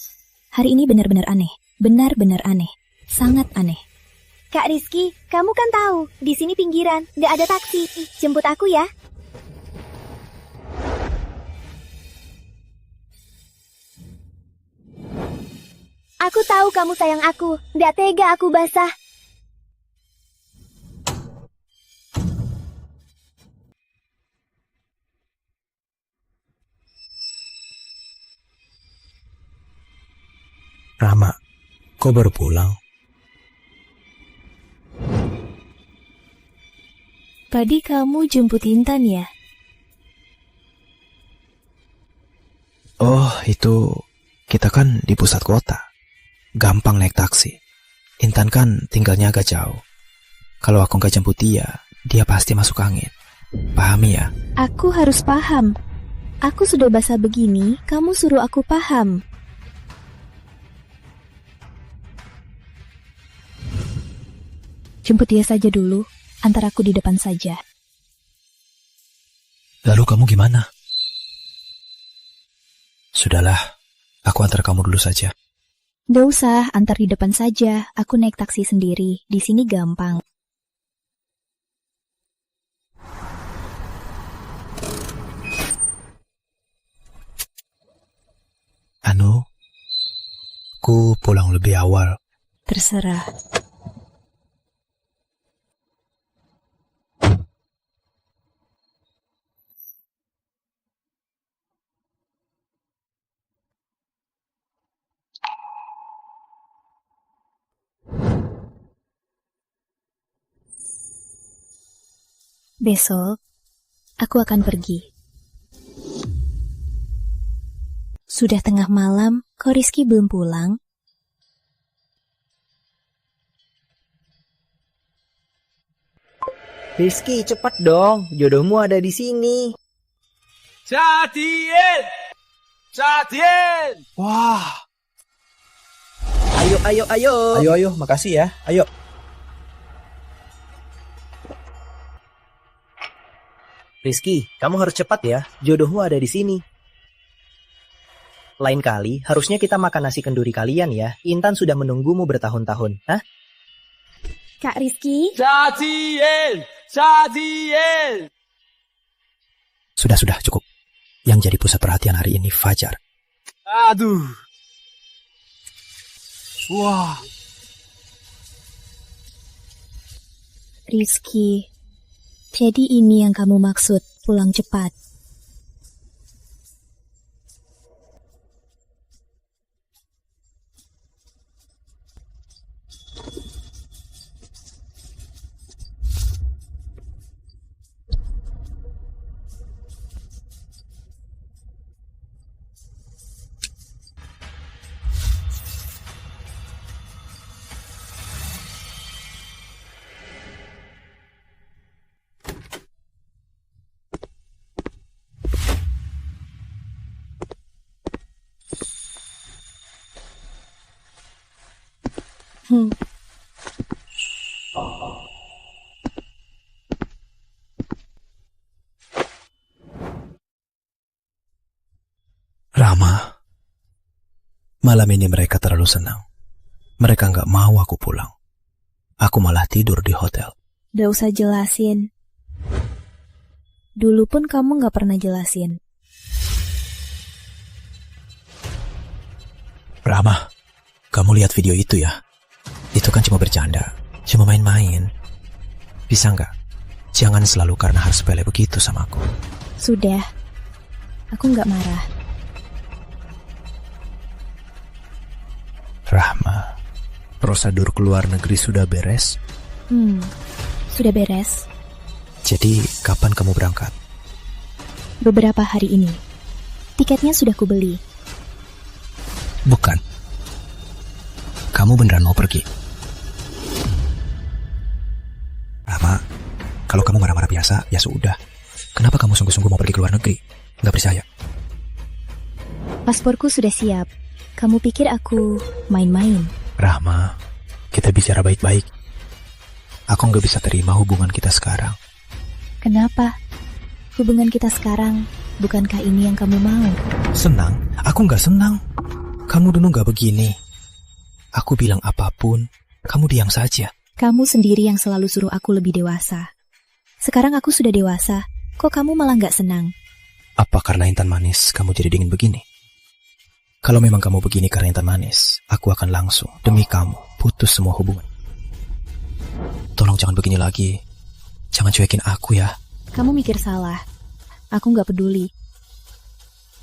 S1: Hari ini benar-benar aneh. Benar-benar aneh. Sangat aneh.
S3: Kak Rizky, kamu kan tahu, di sini pinggiran, nggak ada taksi. Jemput aku ya. Aku tahu kamu sayang aku. Nggak tega aku basah.
S2: Rama, kok baru pulang?
S1: Tadi kamu jemput Intan ya?
S2: Oh, itu kita kan di pusat kota. Gampang naik taksi. Intan kan tinggalnya agak jauh. Kalau aku nggak jemput dia pasti masuk angin. Pahami ya?
S1: Aku harus paham. Aku sudah basah begini, kamu suruh aku paham. Jemput dia saja dulu, antar aku di depan saja.
S2: Lalu kamu gimana? Sudahlah, aku antar kamu dulu saja.
S1: Nggak usah, antar di depan saja. Aku naik taksi sendiri. Di sini gampang.
S2: Aku pulang lebih awal.
S1: Terserah. Besok, aku akan pergi. Sudah tengah malam, kok Rizky belum pulang?
S7: Rizky, cepat dong. Jodohmu ada di sini.
S8: Jadian!
S2: Wah,
S7: Ayo.
S2: ayo, makasih ya. Ayo.
S7: Rizky, kamu harus cepat ya. Jodohmu ada di sini. Lain kali, harusnya kita makan nasi kenduri kalian ya. Intan sudah menunggumu bertahun-tahun. Hah?
S3: Kak Rizky,
S8: Jadian!
S2: Sudah, cukup. Yang jadi pusat perhatian hari ini Fajar.
S8: Aduh. Wah.
S1: Rizky, jadi ini yang kamu maksud, pulang cepat.
S2: Rama, malam ini mereka terlalu senang. Mereka nggak mau aku pulang. Aku malah tidur di hotel.
S1: Gak usah jelasin. Dulu pun kamu gak pernah jelasin.
S2: Rama, kamu lihat video itu ya? Itu kan cuma bercanda, cuma main-main. Bisa nggak? Jangan selalu karena hal sepele begitu sama aku.
S1: Sudah, aku gak marah.
S2: Rahma, prosedur keluar negeri sudah beres?
S1: Sudah beres.
S2: Jadi kapan kamu berangkat?
S1: Beberapa hari ini. Tiketnya sudah kubeli.
S2: Bukan. Kamu beneran mau pergi? Rahma, kalau kamu marah-marah biasa, ya sudah. Kenapa kamu sungguh-sungguh mau pergi ke luar negeri? Nggak percaya.
S1: Pasporku sudah siap. Kamu pikir aku main-main?
S2: Rahma, kita bicara baik-baik. Aku nggak bisa terima hubungan kita sekarang.
S1: Kenapa? Hubungan kita sekarang, bukankah ini yang kamu mau?
S2: Senang? Aku nggak senang. Kamu dulu nggak begini. Aku bilang apapun, kamu diam saja.
S1: Kamu sendiri yang selalu suruh aku lebih dewasa. Sekarang aku sudah dewasa, kok kamu malah nggak senang?
S2: Apa karena Intan manis kamu jadi dingin begini? Kalau memang kamu begini karena Intan manis, aku akan langsung, demi kamu, putus semua hubungan. Tolong jangan begini lagi. Jangan cuekin aku ya.
S1: Kamu mikir salah. Aku nggak peduli.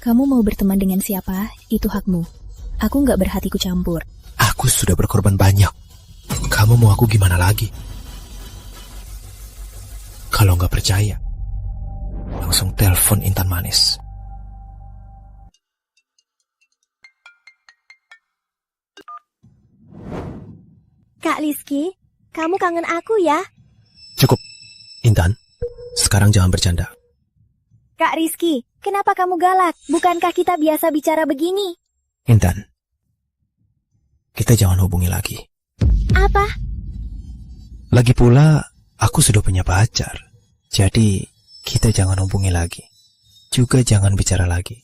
S1: Kamu mau berteman dengan siapa, itu hakmu. Aku nggak berhati ku campur.
S2: Aku sudah berkorban banyak. Kamu mau aku gimana lagi? Kalau nggak percaya, langsung telepon Intan manis.
S3: Kak Rizky, kamu kangen aku ya?
S2: Cukup, Intan. Sekarang jangan bercanda.
S3: Kak Rizky, kenapa kamu galak? Bukankah kita biasa bicara begini?
S2: Intan, kita jangan hubungi lagi.
S3: Apa?
S2: Lagi pula, aku sudah punya pacar. Jadi, kita jangan hubungi lagi. Juga jangan bicara lagi.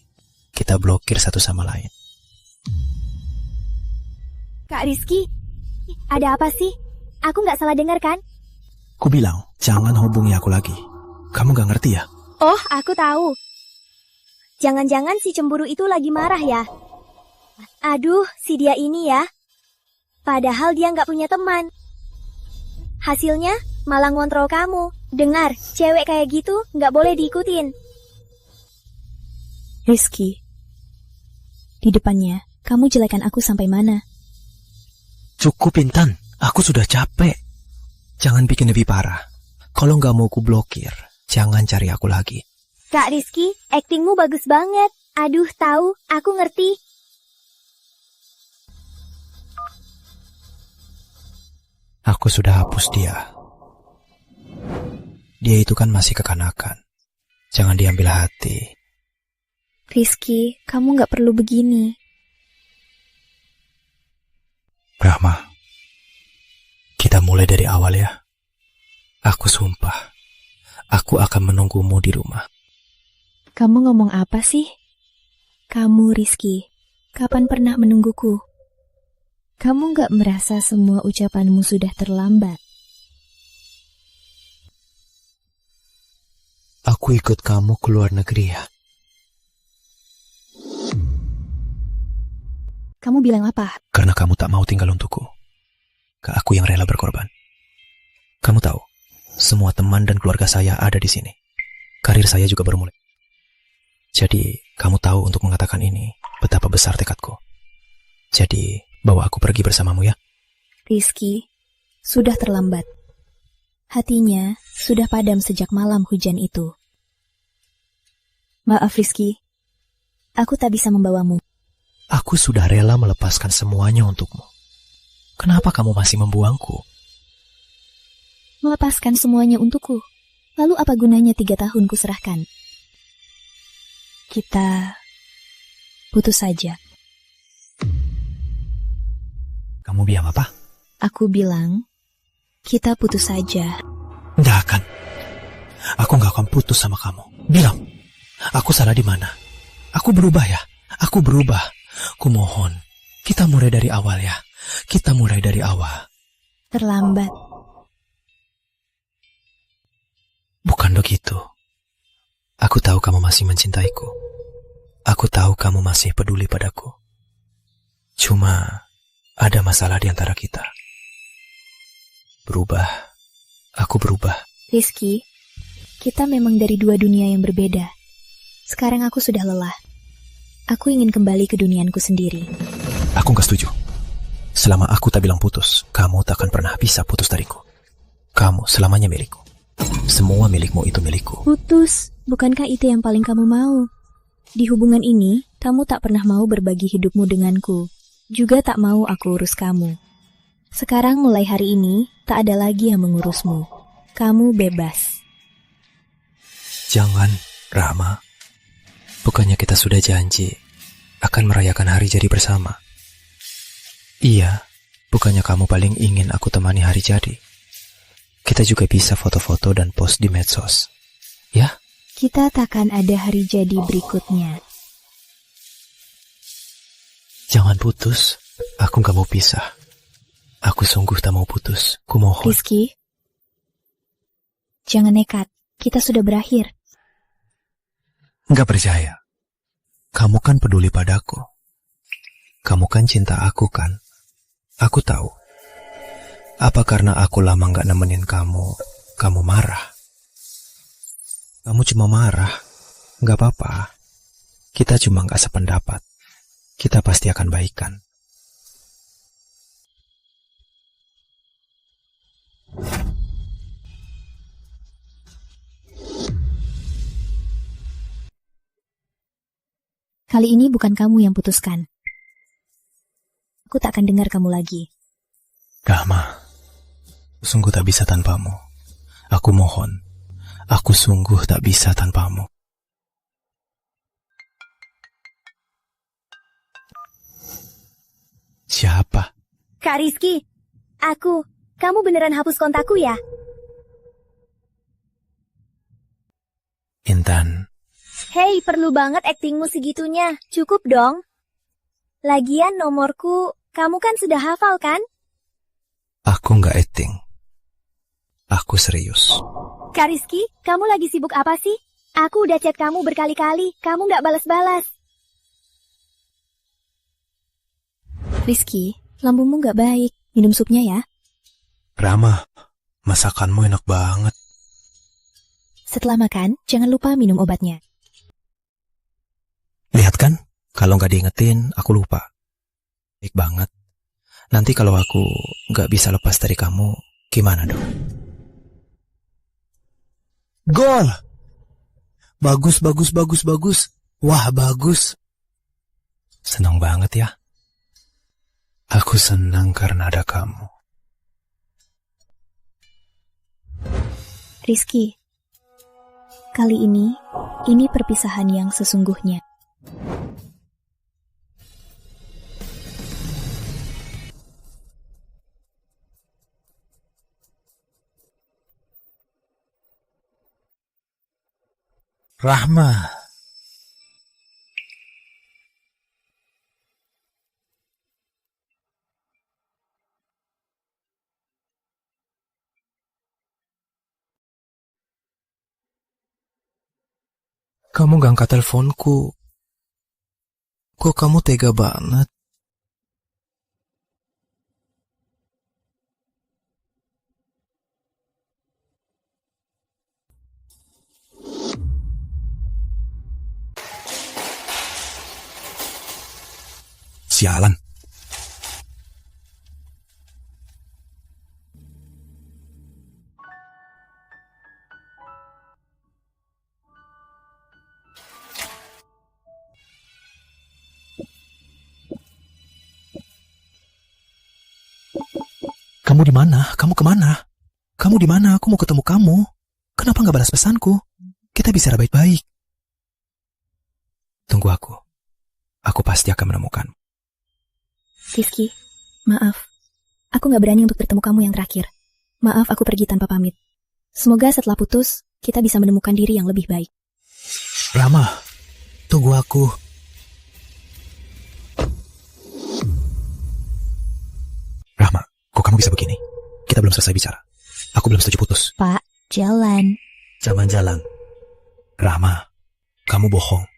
S2: Kita blokir satu sama lain.
S3: Kak Rizky, ada apa sih? Aku nggak salah dengar kan?
S2: Ku bilang, jangan hubungi aku lagi. Kamu gak ngerti ya?
S3: Oh, aku tahu. Jangan-jangan si cemburu itu lagi marah ya? Aduh, si dia ini ya. Padahal dia nggak punya teman. Hasilnya malah ngontrol kamu. Dengar, cewek kayak gitu nggak boleh diikutin.
S1: Rizky, di depannya, kamu jelekan aku sampai mana?
S2: Cukup, Intan. Aku sudah capek. Jangan bikin lebih parah. Kalau nggak mau ku blokir, jangan cari aku lagi.
S3: Kak Rizky, aktingmu bagus banget. Aduh, tahu, aku ngerti.
S2: Aku sudah hapus dia. Dia itu kan masih kekanakan. Jangan diambil hati.
S1: Rizky, kamu nggak perlu begini.
S2: Rahma, kita mulai dari awal ya. Aku sumpah, aku akan menunggumu di rumah.
S1: Kamu ngomong apa sih? Kamu, Rizky, kapan pernah menungguku? Kamu nggak merasa semua ucapanmu sudah terlambat?
S2: Aku ikut kamu ke luar negeri ya.
S1: Kamu bilang apa?
S2: Karena kamu tak mau tinggal untukku. Ke aku yang rela berkorban. Kamu tahu, semua teman dan keluarga saya ada di sini. Karir saya juga baru mulai. Jadi, kamu tahu untuk mengatakan ini, betapa besar tekadku. Jadi, bawa aku pergi bersamamu ya.
S1: Rizky, sudah terlambat. Hatinya sudah padam sejak malam hujan itu. Maaf Rizky, aku tak bisa membawamu.
S2: Aku sudah rela melepaskan semuanya untukmu. Kenapa kamu masih membuangku?
S1: Melepaskan semuanya untukku. Lalu apa gunanya 3 tahun kuserahkan? Kita putus saja.
S2: Kamu bilang apa?
S1: Aku bilang, kita putus saja.
S2: Nggak akan. Aku nggak akan putus sama kamu. Bilang, aku salah di mana? Aku berubah ya. Aku berubah. Kumohon, kita mulai dari awal ya. Kita mulai dari awal.
S1: Terlambat.
S2: Bukan begitu. Aku tahu kamu masih mencintaiku. Aku tahu kamu masih peduli padaku. Cuma, ada masalah di antara kita. Berubah. Aku berubah.
S1: Rizky, kita memang dari dua dunia yang berbeda. Sekarang aku sudah lelah. Aku ingin kembali ke dunianku sendiri.
S2: Aku gak setuju. Selama aku tak bilang putus, kamu tak akan pernah bisa putus dariku. Kamu selamanya milikku. Semua milikmu itu milikku.
S1: Putus, bukankah itu yang paling kamu mau? Di hubungan ini, kamu tak pernah mau berbagi hidupmu denganku. Juga tak mau aku urus kamu. Sekarang mulai hari ini, tak ada lagi yang mengurusmu. Kamu bebas.
S2: Jangan, Rahma. Bukannya kita sudah janji akan merayakan hari jadi bersama? Iya, bukannya kamu paling ingin aku temani hari jadi? Kita juga bisa foto-foto dan post di medsos. Ya?
S1: Kita takkan ada hari jadi berikutnya.
S2: Jangan putus. Aku gak mau pisah. Aku sungguh tak mau putus. Kumohon.
S1: Rizky, jangan nekat. Kita sudah berakhir.
S2: Gak percaya. Kamu kan peduli padaku. Kamu kan cinta aku kan? Aku tahu. Apa karena aku lama gak nemenin kamu, kamu marah? Kamu cuma marah. Gak apa-apa. Kita cuma gak sependapat. Kita pasti akan baikan.
S1: Kali ini bukan kamu yang putuskan. Aku tak akan dengar kamu lagi.
S2: Rahma, sungguh tak bisa tanpamu. Aku mohon, aku sungguh tak bisa tanpamu. Siapa?
S3: Kak Rizky, kamu beneran hapus kontakku ya?
S2: Intan.
S3: Hei, perlu banget aktingmu segitunya. Cukup dong. Lagian nomorku, kamu kan sudah hafal kan?
S2: Aku nggak acting. Aku serius.
S3: Kak Rizky, kamu lagi sibuk apa sih? Aku udah chat kamu berkali-kali, kamu nggak balas-balas.
S1: Rizky, lambungmu nggak baik. Minum supnya ya.
S2: Rama, masakanmu enak banget.
S1: Setelah makan, jangan lupa minum obatnya.
S2: Lihat kan, kalau nggak diingetin, aku lupa. Baik banget. Nanti kalau aku nggak bisa lepas dari kamu, gimana dong? Gol! Bagus, bagus, bagus, bagus. Wah, bagus. Senang banget ya. Aku senang karena ada kamu.
S1: Rizky, kali ini perpisahan yang sesungguhnya.
S2: Rahma. Kamu gak angkat teleponku. Kok kamu tega banget? Sialan. Kamu di mana? Kamu kemana? Kamu di mana? Aku mau ketemu kamu. Kenapa nggak balas pesanku? Kita bicara baik-baik. Tunggu aku. Aku pasti akan menemukan.
S1: Rizky, maaf. Aku gak berani untuk bertemu kamu yang terakhir. Maaf aku pergi tanpa pamit. Semoga setelah putus, kita bisa menemukan diri yang lebih baik.
S2: Rama, tunggu aku. Rama, kok kamu bisa begini? Kita belum selesai bicara. Aku belum setuju putus.
S1: Pak, jalan.
S2: Jangan jalan. Rama, kamu bohong.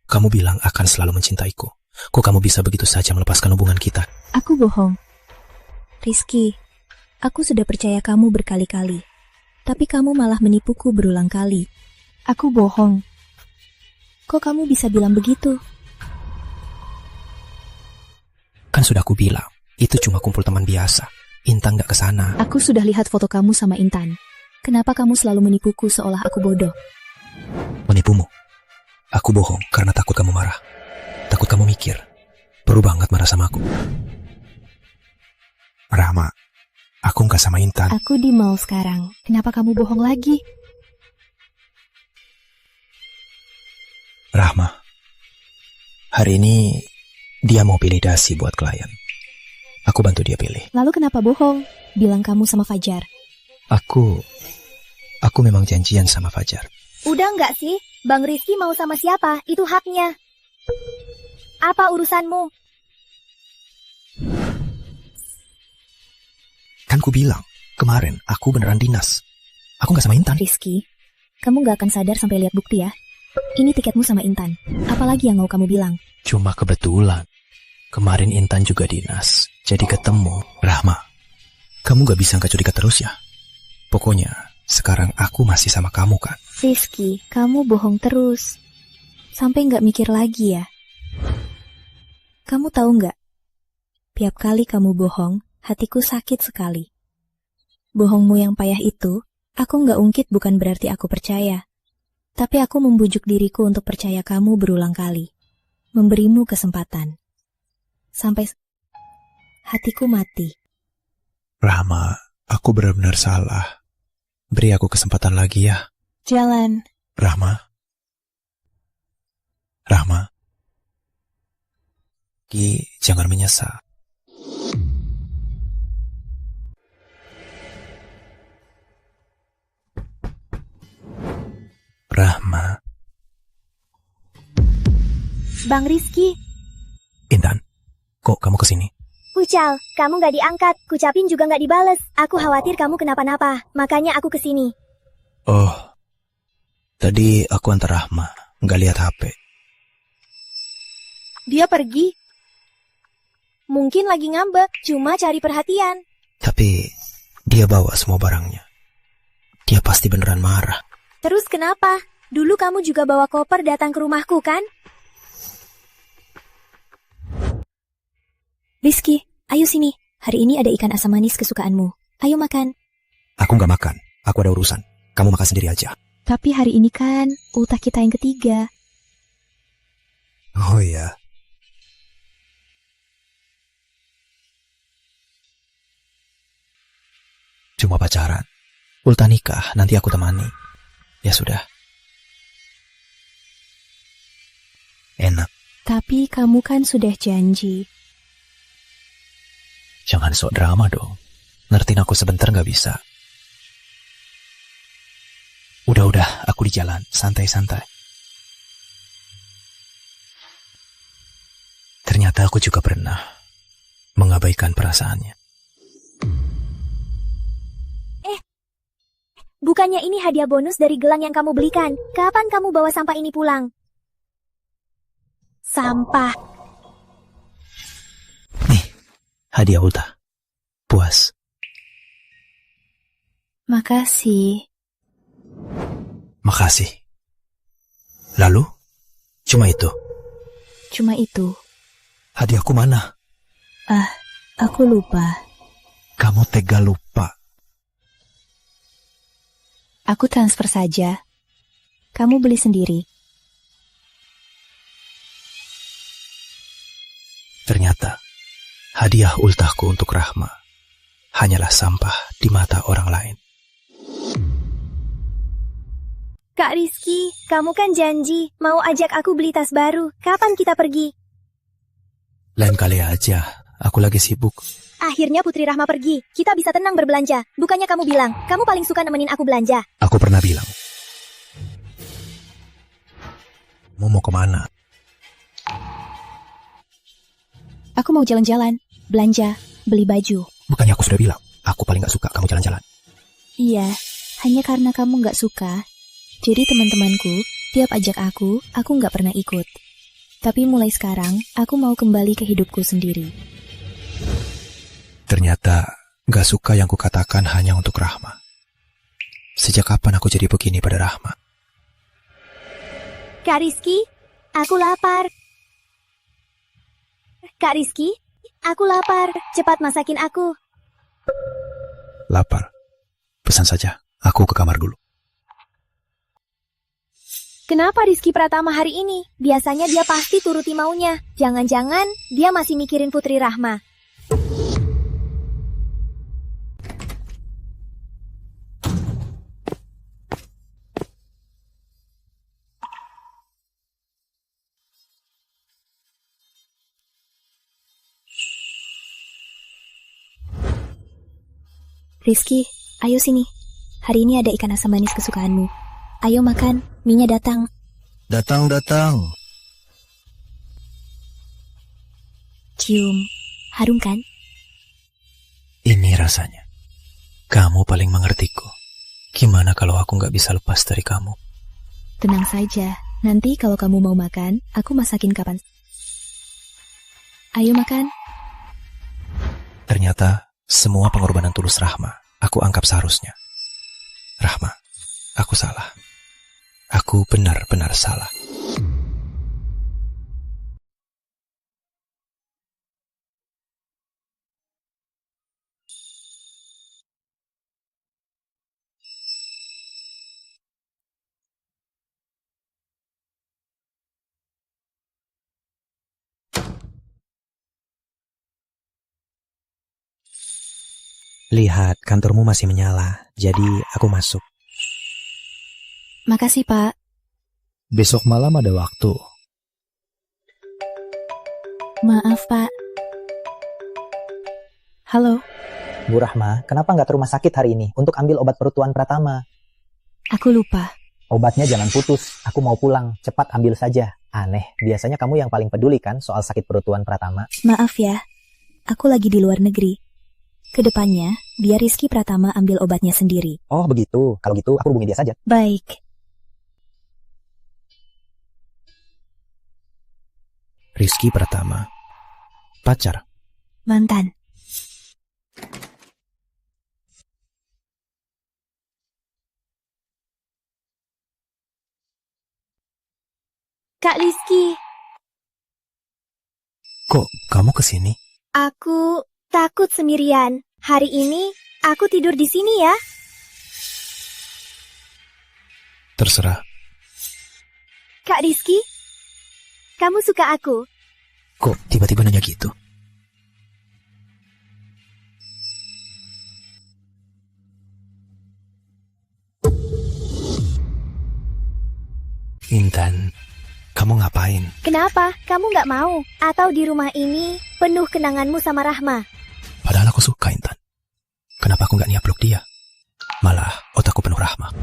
S2: Kamu bilang akan selalu mencintaiku. Kok kamu bisa begitu saja melepaskan hubungan kita?
S1: Aku bohong. Rizky, aku sudah percaya kamu berkali-kali. Tapi kamu malah menipuku berulang kali. Aku bohong. Kok kamu bisa bilang begitu?
S2: Kan sudah aku bilang, itu cuma kumpul teman biasa. Intan gak kesana.
S1: Aku sudah lihat foto kamu sama Intan. Kenapa kamu selalu menipuku seolah aku bodoh?
S2: Menipumu? Aku bohong karena takut kamu marah. Takut kamu mikir, perlu banget marah sama aku. Rama, aku gak sama Intan.
S1: Aku di mall sekarang. Kenapa kamu bohong lagi?
S2: Rahma, hari ini dia mau pilih dasi buat klien. Aku bantu dia pilih.
S1: Lalu kenapa bohong? Bilang kamu sama Fajar.
S2: Aku memang janjian sama Fajar.
S3: Udah nggak sih? Bang Rizky mau sama siapa? Itu haknya. Apa urusanmu?
S2: Kan ku bilang, kemarin aku beneran dinas. Aku gak sama Intan.
S1: Rizky, kamu gak akan sadar sampai lihat bukti ya. Ini tiketmu sama Intan. Apalagi yang mau kamu bilang?
S2: Cuma kebetulan. Kemarin Intan juga dinas. Jadi ketemu. Rahma, kamu gak bisa gak curiga terus ya? Pokoknya, sekarang aku masih sama kamu kan?
S1: Rizky, kamu bohong terus. Sampai gak mikir lagi ya. Kamu tahu gak? Tiap kali kamu bohong, hatiku sakit sekali. Bohongmu yang payah itu, aku gak ungkit bukan berarti aku percaya. Tapi aku membujuk diriku untuk percaya kamu berulang kali. Memberimu kesempatan. Sampai hatiku mati.
S2: Rahma, aku benar-benar salah. Beri aku kesempatan lagi ya.
S1: Jalan.
S2: Rahma. Ki, jangan menyesal. Rahma.
S3: Bang Rizky.
S2: Intan, kok kamu kesini?
S3: Pucal, kamu gak diangkat. Kucapin juga gak dibales. Aku khawatir kamu kenapa-napa. Makanya aku kesini.
S2: Oh, tadi aku antar Rahma, gak lihat HP.
S3: Dia pergi. Mungkin lagi ngambek, cuma cari perhatian.
S2: Tapi dia bawa semua barangnya. Dia pasti beneran marah.
S3: Terus kenapa? Dulu kamu juga bawa koper datang ke rumahku kan?
S1: Rizky, ayo sini. Hari ini ada ikan asam manis kesukaanmu. Ayo makan.
S2: Aku gak makan, aku ada urusan. Kamu makan sendiri aja.
S1: Tapi hari ini kan ultah kita yang ketiga.
S2: Oh iya. Cuma pacaran. Ultah nikah, nanti aku temani. Ya sudah. Enak.
S1: Tapi kamu kan sudah janji.
S2: Jangan sok drama dong. Ngertiin aku sebentar gak bisa. Udah, aku di jalan. Santai-santai. Ternyata aku juga pernah mengabaikan perasaannya.
S3: Bukannya ini hadiah bonus dari gelang yang kamu belikan. Kapan kamu bawa sampah ini pulang? Sampah.
S2: Nih, hadiah ultah. Puas.
S1: Makasih.
S2: Makasih. Lalu? Cuma itu?
S1: Cuma itu.
S2: Hadiahku mana?
S1: Aku lupa.
S2: Kamu tega lupa.
S1: Aku transfer saja. Kamu beli sendiri.
S2: Ternyata, hadiah ultahku untuk Rahma hanyalah sampah di mata orang lain.
S3: Kak Rizky, kamu kan janji mau ajak aku beli tas baru. Kapan kita pergi?
S2: Lain kali aja, aku lagi sibuk.
S3: Akhirnya Putri Rahma pergi. Kita bisa tenang berbelanja. Bukannya kamu bilang, kamu paling suka nemenin aku belanja.
S2: Aku pernah bilang. Mau kemana?
S1: Aku mau jalan-jalan, belanja, beli baju.
S2: Bukannya aku sudah bilang, aku paling gak suka kamu jalan-jalan.
S1: Iya, hanya karena kamu gak suka. Jadi teman-temanku, tiap ajak aku gak pernah ikut. Tapi mulai sekarang, aku mau kembali ke hidupku sendiri.
S2: Ternyata gak suka yang kukatakan hanya untuk Rahma. Sejak kapan aku jadi begini pada Rahma?
S3: Kak Rizky, aku lapar. Kak Rizky, aku lapar. Cepat masakin aku.
S2: Lapar. Pesan saja, aku ke kamar dulu.
S3: Kenapa Rizky Pratama hari ini? Biasanya dia pasti turuti maunya. Jangan-jangan dia masih mikirin Putri Rahma.
S1: Rizky, ayo sini. Hari ini ada ikan asam manis kesukaanmu. Ayo makan, mie-nya datang.
S2: Datang.
S1: Cium, harum kan?
S2: Ini rasanya. Kamu paling mengertiku. Gimana kalau aku gak bisa lepas dari kamu?
S1: Tenang saja, nanti kalau kamu mau makan, aku masakin kapan. Ayo makan.
S2: Ternyata semua pengorbanan tulus Rahma aku anggap seharusnya. Rahma, aku salah. Aku benar-benar salah. Lihat, kantormu masih menyala, jadi aku masuk.
S1: Makasih, Pak.
S2: Besok malam ada waktu.
S1: Maaf, Pak. Halo,
S6: Bu Rahma, kenapa nggak ke rumah sakit hari ini untuk ambil obat perut Tuan Pratama?
S1: aku lupa.
S6: Obatnya jangan putus, aku mau pulang, cepat ambil saja. Aneh, biasanya kamu yang paling peduli kan soal sakit perut Tuan Pratama.
S1: Maaf ya, aku lagi di luar negeri. Kedepannya, biar Rizky Pratama ambil obatnya sendiri.
S6: Oh begitu, kalau gitu aku hubungi dia saja.
S1: Baik.
S2: Rizky Pratama. Pacar.
S1: Mantan.
S3: Kak Rizky,
S2: Kok kamu kesini?
S3: aku takut sendirian. Hari ini aku tidur di sini ya.
S2: Terserah.
S3: Kak Rizky, kamu suka aku?
S2: Kok tiba-tiba nanya gitu? Intan, kamu ngapain?
S3: Kenapa kamu nggak mau? Atau di rumah ini penuh kenanganmu sama Rahma?
S2: Padahal aku suka Intan. Kenapa aku nggak niat peluk dia? Malah otakku penuh Rahma.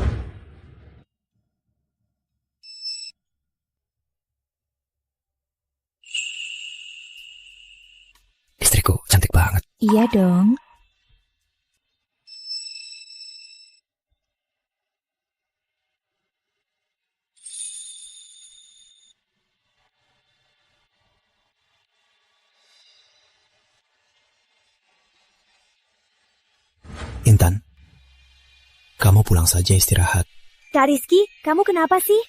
S2: Istriku cantik banget.
S1: Iya dong.
S2: Intan, kamu pulang saja istirahat.
S3: Kak Rizky, kamu kenapa sih?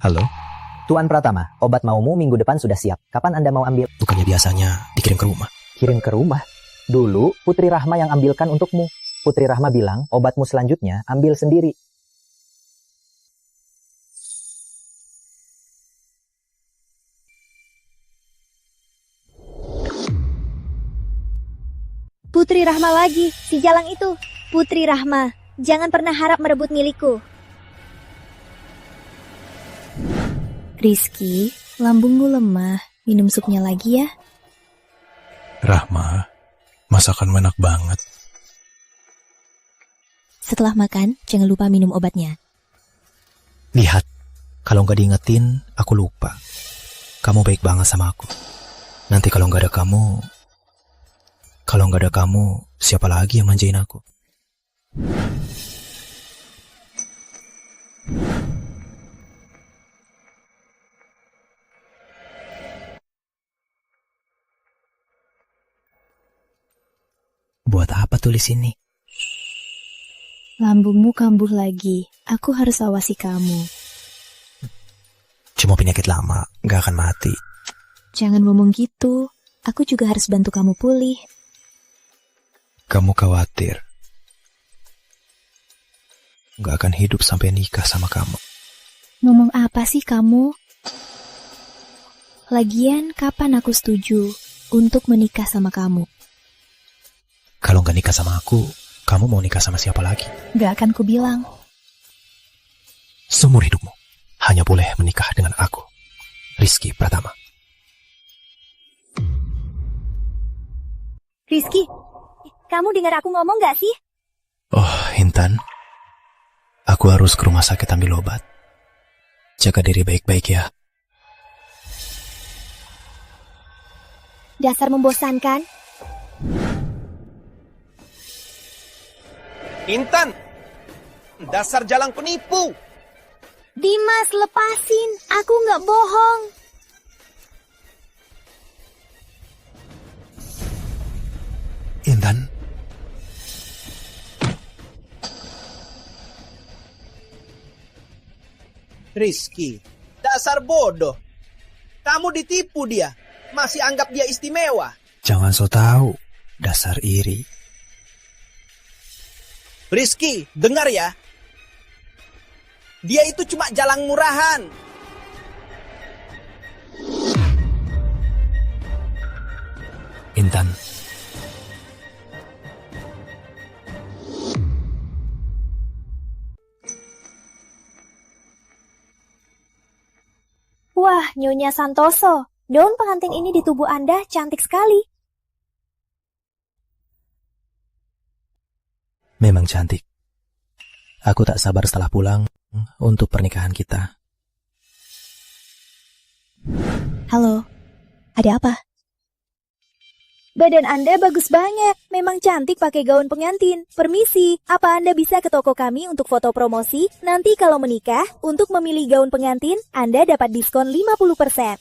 S2: Halo?
S6: Tuan Pratama, obat maumu minggu depan sudah siap. Kapan Anda mau ambil?
S2: Bukannya biasanya dikirim ke rumah?
S6: Kirim ke rumah? Dulu Putri Rahma yang ambilkan untukmu. Putri Rahma bilang obatmu selanjutnya ambil sendiri.
S3: Putri Rahma lagi, si jalang itu. Putri Rahma, jangan pernah harap merebut milikku.
S1: Rizky, lambungmu lemah. Minum supnya lagi ya.
S2: Rahma, masakan enak banget.
S1: Setelah makan, jangan lupa minum obatnya.
S2: Lihat, kalau nggak diingetin, aku lupa. Kamu baik banget sama aku. Nanti kalau nggak ada kamu, siapa lagi yang manjain aku? Buat apa tulis ini?
S1: Lambungmu kambuh lagi. Aku harus awasi kamu.
S2: Cuma penyakit lama, nggak akan mati.
S1: Jangan ngomong gitu. Aku juga harus bantu kamu pulih.
S2: Kamu khawatir nggak akan hidup sampai nikah sama kamu.
S1: Ngomong apa sih kamu? Lagian, kapan aku setuju untuk menikah sama kamu?
S2: Kalau nggak nikah sama aku, kamu mau nikah sama siapa lagi?
S1: Gak akan kubilang.
S2: Seumur hidupmu hanya boleh menikah dengan aku, Rizky Pratama.
S3: Rizky, kamu dengar aku ngomong gak sih?
S2: Oh, Intan. Aku harus ke rumah sakit ambil obat. Jaga diri baik-baik ya.
S3: Dasar membosankan.
S7: Intan, dasar jalang penipu.
S3: Dimas, lepasin. Aku gak bohong.
S2: Intan.
S7: Rizky, dasar bodoh. Kamu ditipu dia. Masih anggap dia istimewa.
S2: Jangan so tahu, dasar iri.
S7: Rizky, dengar ya. Dia itu cuma jalang murahan.
S2: Intan.
S3: Wah, Nyonya Santoso. Daun pengantin ini di tubuh Anda cantik sekali.
S2: Memang cantik. Aku tak sabar setelah pulang untuk pernikahan kita.
S1: Halo, ada apa?
S3: Badan Anda bagus banget. Memang cantik pakai gaun pengantin. Permisi, apa Anda bisa ke toko kami untuk foto promosi? Nanti kalau menikah, untuk memilih gaun pengantin, Anda dapat diskon 50%.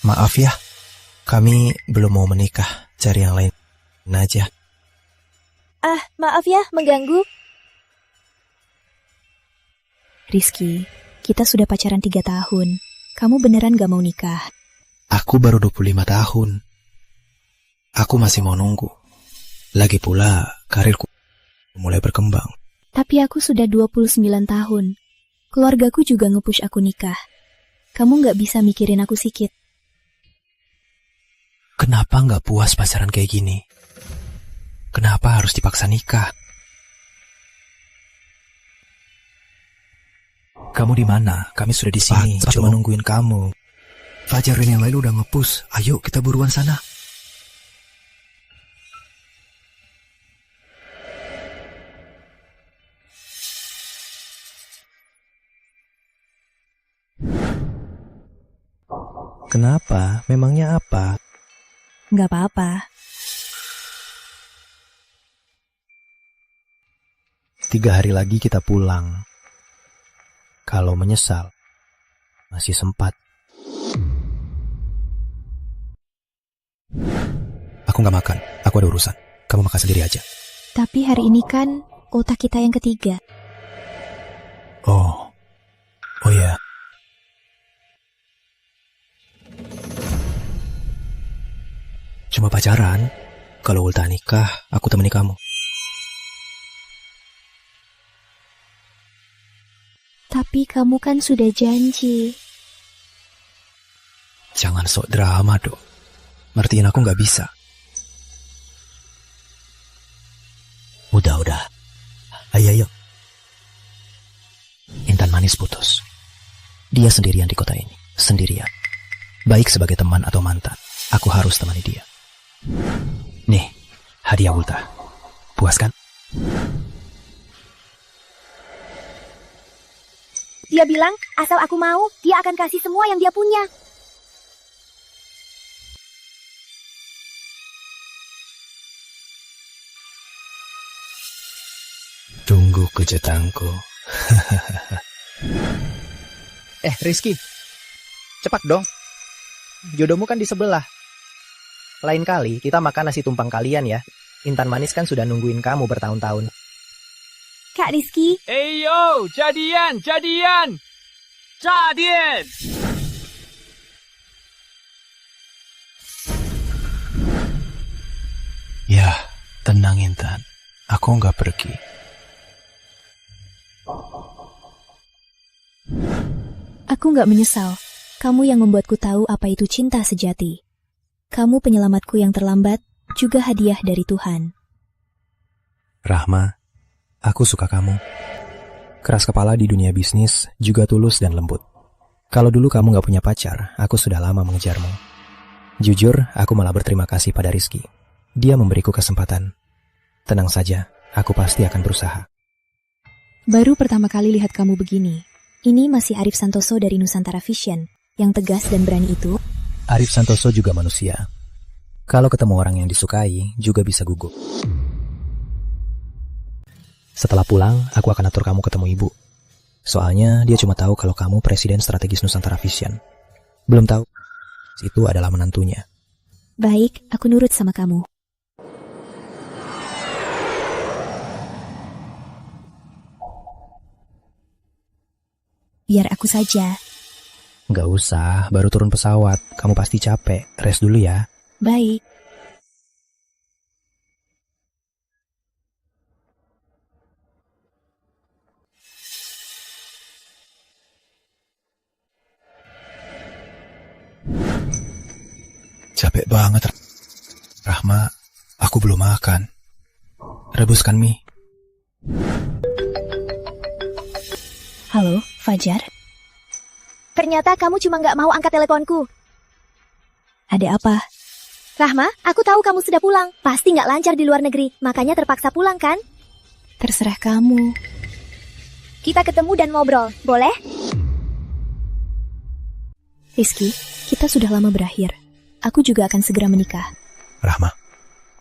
S2: Maaf ya, kami belum mau menikah. Cari yang lain aja.
S3: Ah, maaf ya, mengganggu.
S1: Rizky, kita sudah pacaran 3 tahun. Kamu beneran gak mau nikah?
S2: Aku baru 25 tahun. Aku masih mau nunggu. Lagi pula, karirku mulai berkembang.
S1: Tapi aku sudah 29 tahun. Keluargaku juga nge-push aku nikah. Kamu gak bisa mikirin aku sikit.
S2: Kenapa gak puas pacaran kayak gini? Kenapa harus dipaksa nikah? Kamu di mana? Kami sudah di sini. Cuma nungguin kamu. Fajar dan yang lain udah nge-push. Ayo kita buruan sana. Kenapa? Memangnya apa?
S1: Gak apa-apa.
S2: 3 hari lagi kita pulang. Kalau menyesal, masih sempat. Aku gak makan, aku ada urusan. Kamu makan sendiri aja.
S1: Tapi hari ini kan otak kita yang ketiga.
S2: Oh ya. Cuma pacaran. Kalau ultah nikah, aku temani kamu.
S1: Tapi kamu kan sudah janji.
S2: Jangan sok drama dong. Ngertiin aku gak bisa. Udah. Ayo. Intan manis putus. Dia sendirian di kota ini, sendirian. Baik sebagai teman atau mantan, aku harus temani dia. Nih, hadiah ultah. Puas kan?
S3: Dia bilang, asal aku mau, dia akan kasih semua yang dia punya.
S2: Tunggu kejutanku.
S7: Rizky, cepat dong. Jodohmu kan di sebelah. Lain kali kita makan nasi tumpang kalian ya. Intan manis kan sudah nungguin kamu bertahun-tahun.
S3: Kak Rizky,
S8: Hey yo, jadian, jadian. Jadian.
S2: Ya, tenang Intan. Aku nggak pergi.
S1: Aku nggak menyesal. Kamu yang membuatku tahu apa itu cinta sejati. Kamu penyelamatku yang terlambat, juga hadiah dari Tuhan.
S2: Rahma, aku suka kamu. Keras kepala di dunia bisnis, juga tulus dan lembut. Kalau dulu kamu gak punya pacar, aku sudah lama mengejarmu. Jujur, aku malah berterima kasih pada Rizky. Dia memberiku kesempatan. Tenang saja, aku pasti akan berusaha.
S1: Baru pertama kali lihat kamu begini. Ini masih Arif Santoso dari Nusantara Vision. Yang tegas dan berani itu.
S2: Arif Santoso juga manusia. Kalau ketemu orang yang disukai, juga bisa gugup. Setelah pulang, aku akan atur kamu ketemu ibu. Soalnya dia cuma tahu kalau kamu presiden strategis Nusantara Vision. Belum tahu, itu adalah menantunya.
S1: Baik, aku nurut sama kamu. Biar aku saja.
S2: Nggak usah, baru turun pesawat. Kamu pasti capek. Rest dulu ya.
S1: Baik.
S2: Capek banget. Rahma, aku belum makan. Rebuskan mie.
S1: Halo, Fajar.
S3: ternyata kamu cuma nggak mau angkat teleponku.
S1: Ada apa?
S3: Rahma, aku tahu kamu sudah pulang. Pasti nggak lancar di luar negeri, makanya terpaksa pulang kan?
S1: Terserah kamu.
S3: Kita ketemu dan ngobrol, boleh?
S1: Rizky, kita sudah lama berakhir. Aku juga akan segera menikah.
S2: Rahma,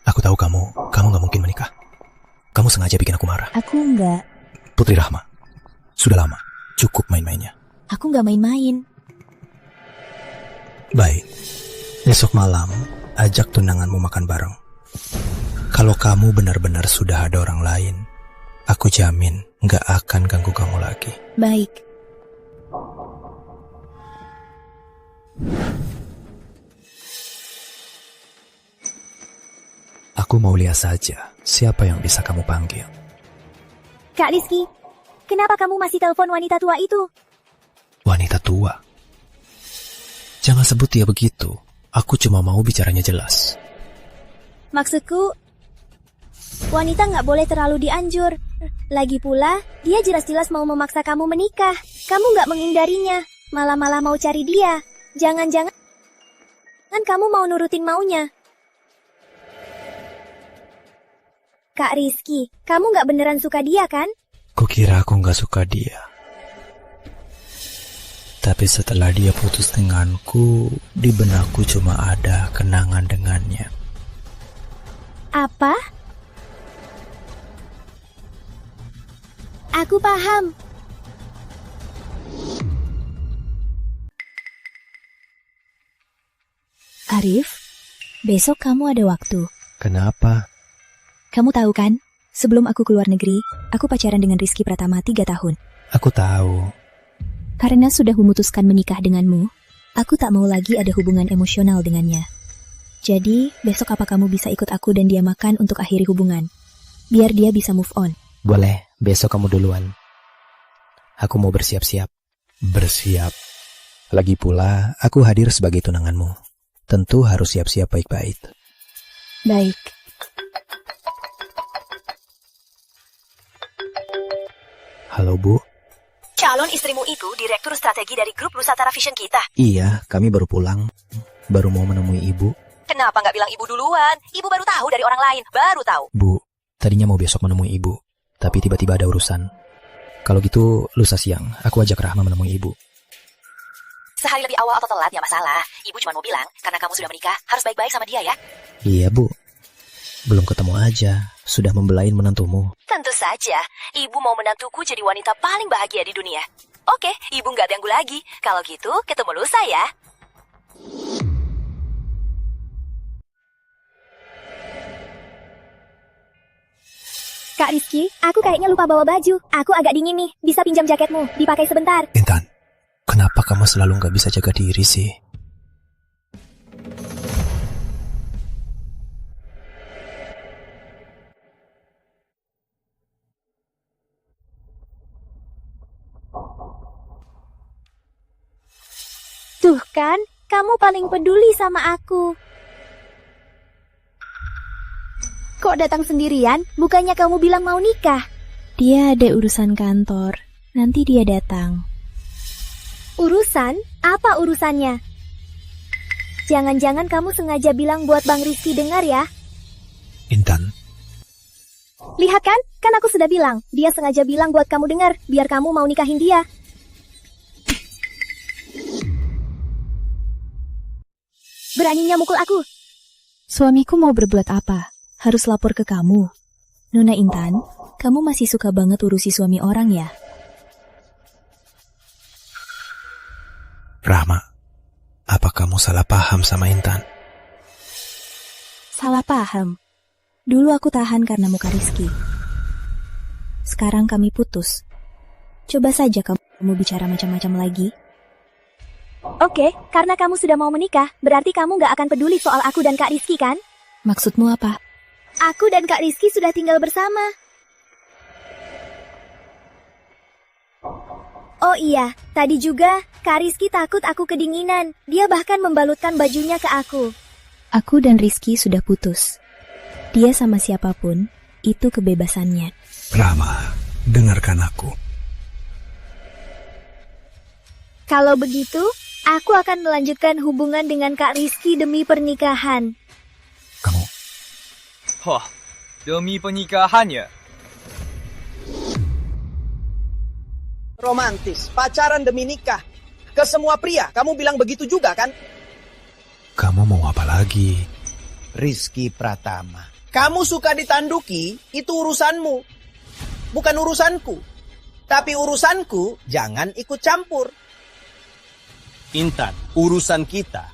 S2: aku tahu kamu nggak mungkin menikah. Kamu sengaja bikin aku marah.
S1: Aku nggak.
S2: Putri Rahma, sudah lama. Cukup main-mainnya.
S1: Aku nggak main-main.
S2: Baik, besok malam ajak tunanganmu makan bareng. Kalau kamu benar-benar sudah ada orang lain, aku jamin nggak akan ganggu kamu lagi.
S1: Baik.
S2: Aku mau lihat saja siapa yang bisa kamu panggil.
S3: Kak Rizky, kenapa kamu masih telepon wanita tua itu?
S2: Wanita tua? Jangan sebut dia begitu. Aku cuma mau bicaranya jelas.
S3: Maksudku, wanita nggak boleh terlalu dianjur. Lagi pula, dia jelas-jelas mau memaksa kamu menikah. Kamu nggak menghindarinya, malah mau cari dia. Jangan-jangan kamu mau nurutin maunya. Kak Rizky, kamu nggak beneran suka dia kan?
S2: Kukira aku nggak suka dia. Tapi setelah dia putus denganku, di benakku cuma ada kenangan dengannya.
S3: Apa? Aku paham.
S1: Arif, besok kamu ada waktu.
S2: Kenapa?
S1: Kamu tahu kan, sebelum aku keluar negeri, aku pacaran dengan Rizky Pratama 3 tahun.
S2: Aku tahu.
S1: Karena sudah memutuskan menikah denganmu, aku tak mau lagi ada hubungan emosional dengannya. Jadi, besok apa kamu bisa ikut aku dan dia makan untuk akhiri hubungan? Biar dia bisa move on.
S2: Boleh, besok kamu duluan. Aku mau bersiap-siap. Bersiap. Lagi pula, aku hadir sebagai tunanganmu. Tentu harus siap-siap baik-baik.
S1: Baik.
S2: Halo Bu,
S1: Calon istrimu itu direktur strategi dari grup Nusantara Vision kita.
S2: Iya, kami baru pulang. Baru mau menemui ibu.
S1: Kenapa nggak bilang ibu duluan? Ibu baru tahu dari orang lain, baru tahu.
S2: Bu, tadinya mau besok menemui ibu, tapi tiba-tiba ada urusan. Kalau gitu, lusa siang, aku ajak Rahma menemui ibu.
S1: Sehari lebih awal atau telat ya masalah. Ibu cuma mau bilang, karena kamu sudah menikah, harus baik-baik sama dia ya.
S2: Iya, Bu. Belum ketemu aja, sudah membelain menantumu.
S1: Tentu saja, ibu mau menantuku jadi wanita paling bahagia di dunia. Oke, ibu nggak ganggu lagi. Kalau gitu, ketemu lusa ya.
S3: Kak Rizky, aku kayaknya lupa bawa baju. Aku agak dingin nih, bisa pinjam jaketmu, dipakai sebentar.
S2: Intan, kenapa kamu selalu nggak bisa jaga diri sih?
S3: Tuh kan, kamu paling peduli sama aku. Kok datang sendirian? Bukannya kamu bilang mau nikah?
S1: Dia ada urusan kantor, nanti dia datang.
S3: Urusan? Apa urusannya? Jangan-jangan kamu sengaja bilang buat Bang Rizky dengar ya?
S2: Intan,
S3: Lihat kan? Kan aku sudah bilang. Dia sengaja bilang buat kamu dengar, biar kamu mau nikahin dia. Beraninya mukul aku.
S1: Suamiku mau berbuat apa? Harus lapor ke kamu. Nona Intan, kamu masih suka banget urusi suami orang ya?
S2: Rahma, apa kamu salah paham sama Intan?
S1: Salah paham. Dulu aku tahan karena muka Rizky. Sekarang kami putus. Coba saja kamu bicara macam-macam lagi.
S3: Oke, karena kamu sudah mau menikah, berarti kamu gak akan peduli soal aku dan Kak Rizky kan?
S1: Maksudmu apa?
S3: Aku dan Kak Rizky sudah tinggal bersama. Oh iya, tadi juga Kak Rizky takut aku kedinginan. Dia bahkan membalutkan bajunya ke aku.
S1: Aku dan Rizky sudah putus. Dia sama siapapun, itu kebebasannya.
S2: Rahma, dengarkan aku.
S3: Kalau begitu, aku akan melanjutkan hubungan dengan Kak Rizky demi pernikahan.
S2: Kamu,
S8: Hah, demi pernikahannya.
S7: Romantis, pacaran demi nikah. Ke semua pria, kamu bilang begitu juga kan?
S2: kamu mau apa lagi?
S6: Rizky Pratama.
S7: Kamu suka ditanduki, itu urusanmu. Bukan urusanku. Tapi urusanku, jangan ikut campur.
S9: Intan, urusan kita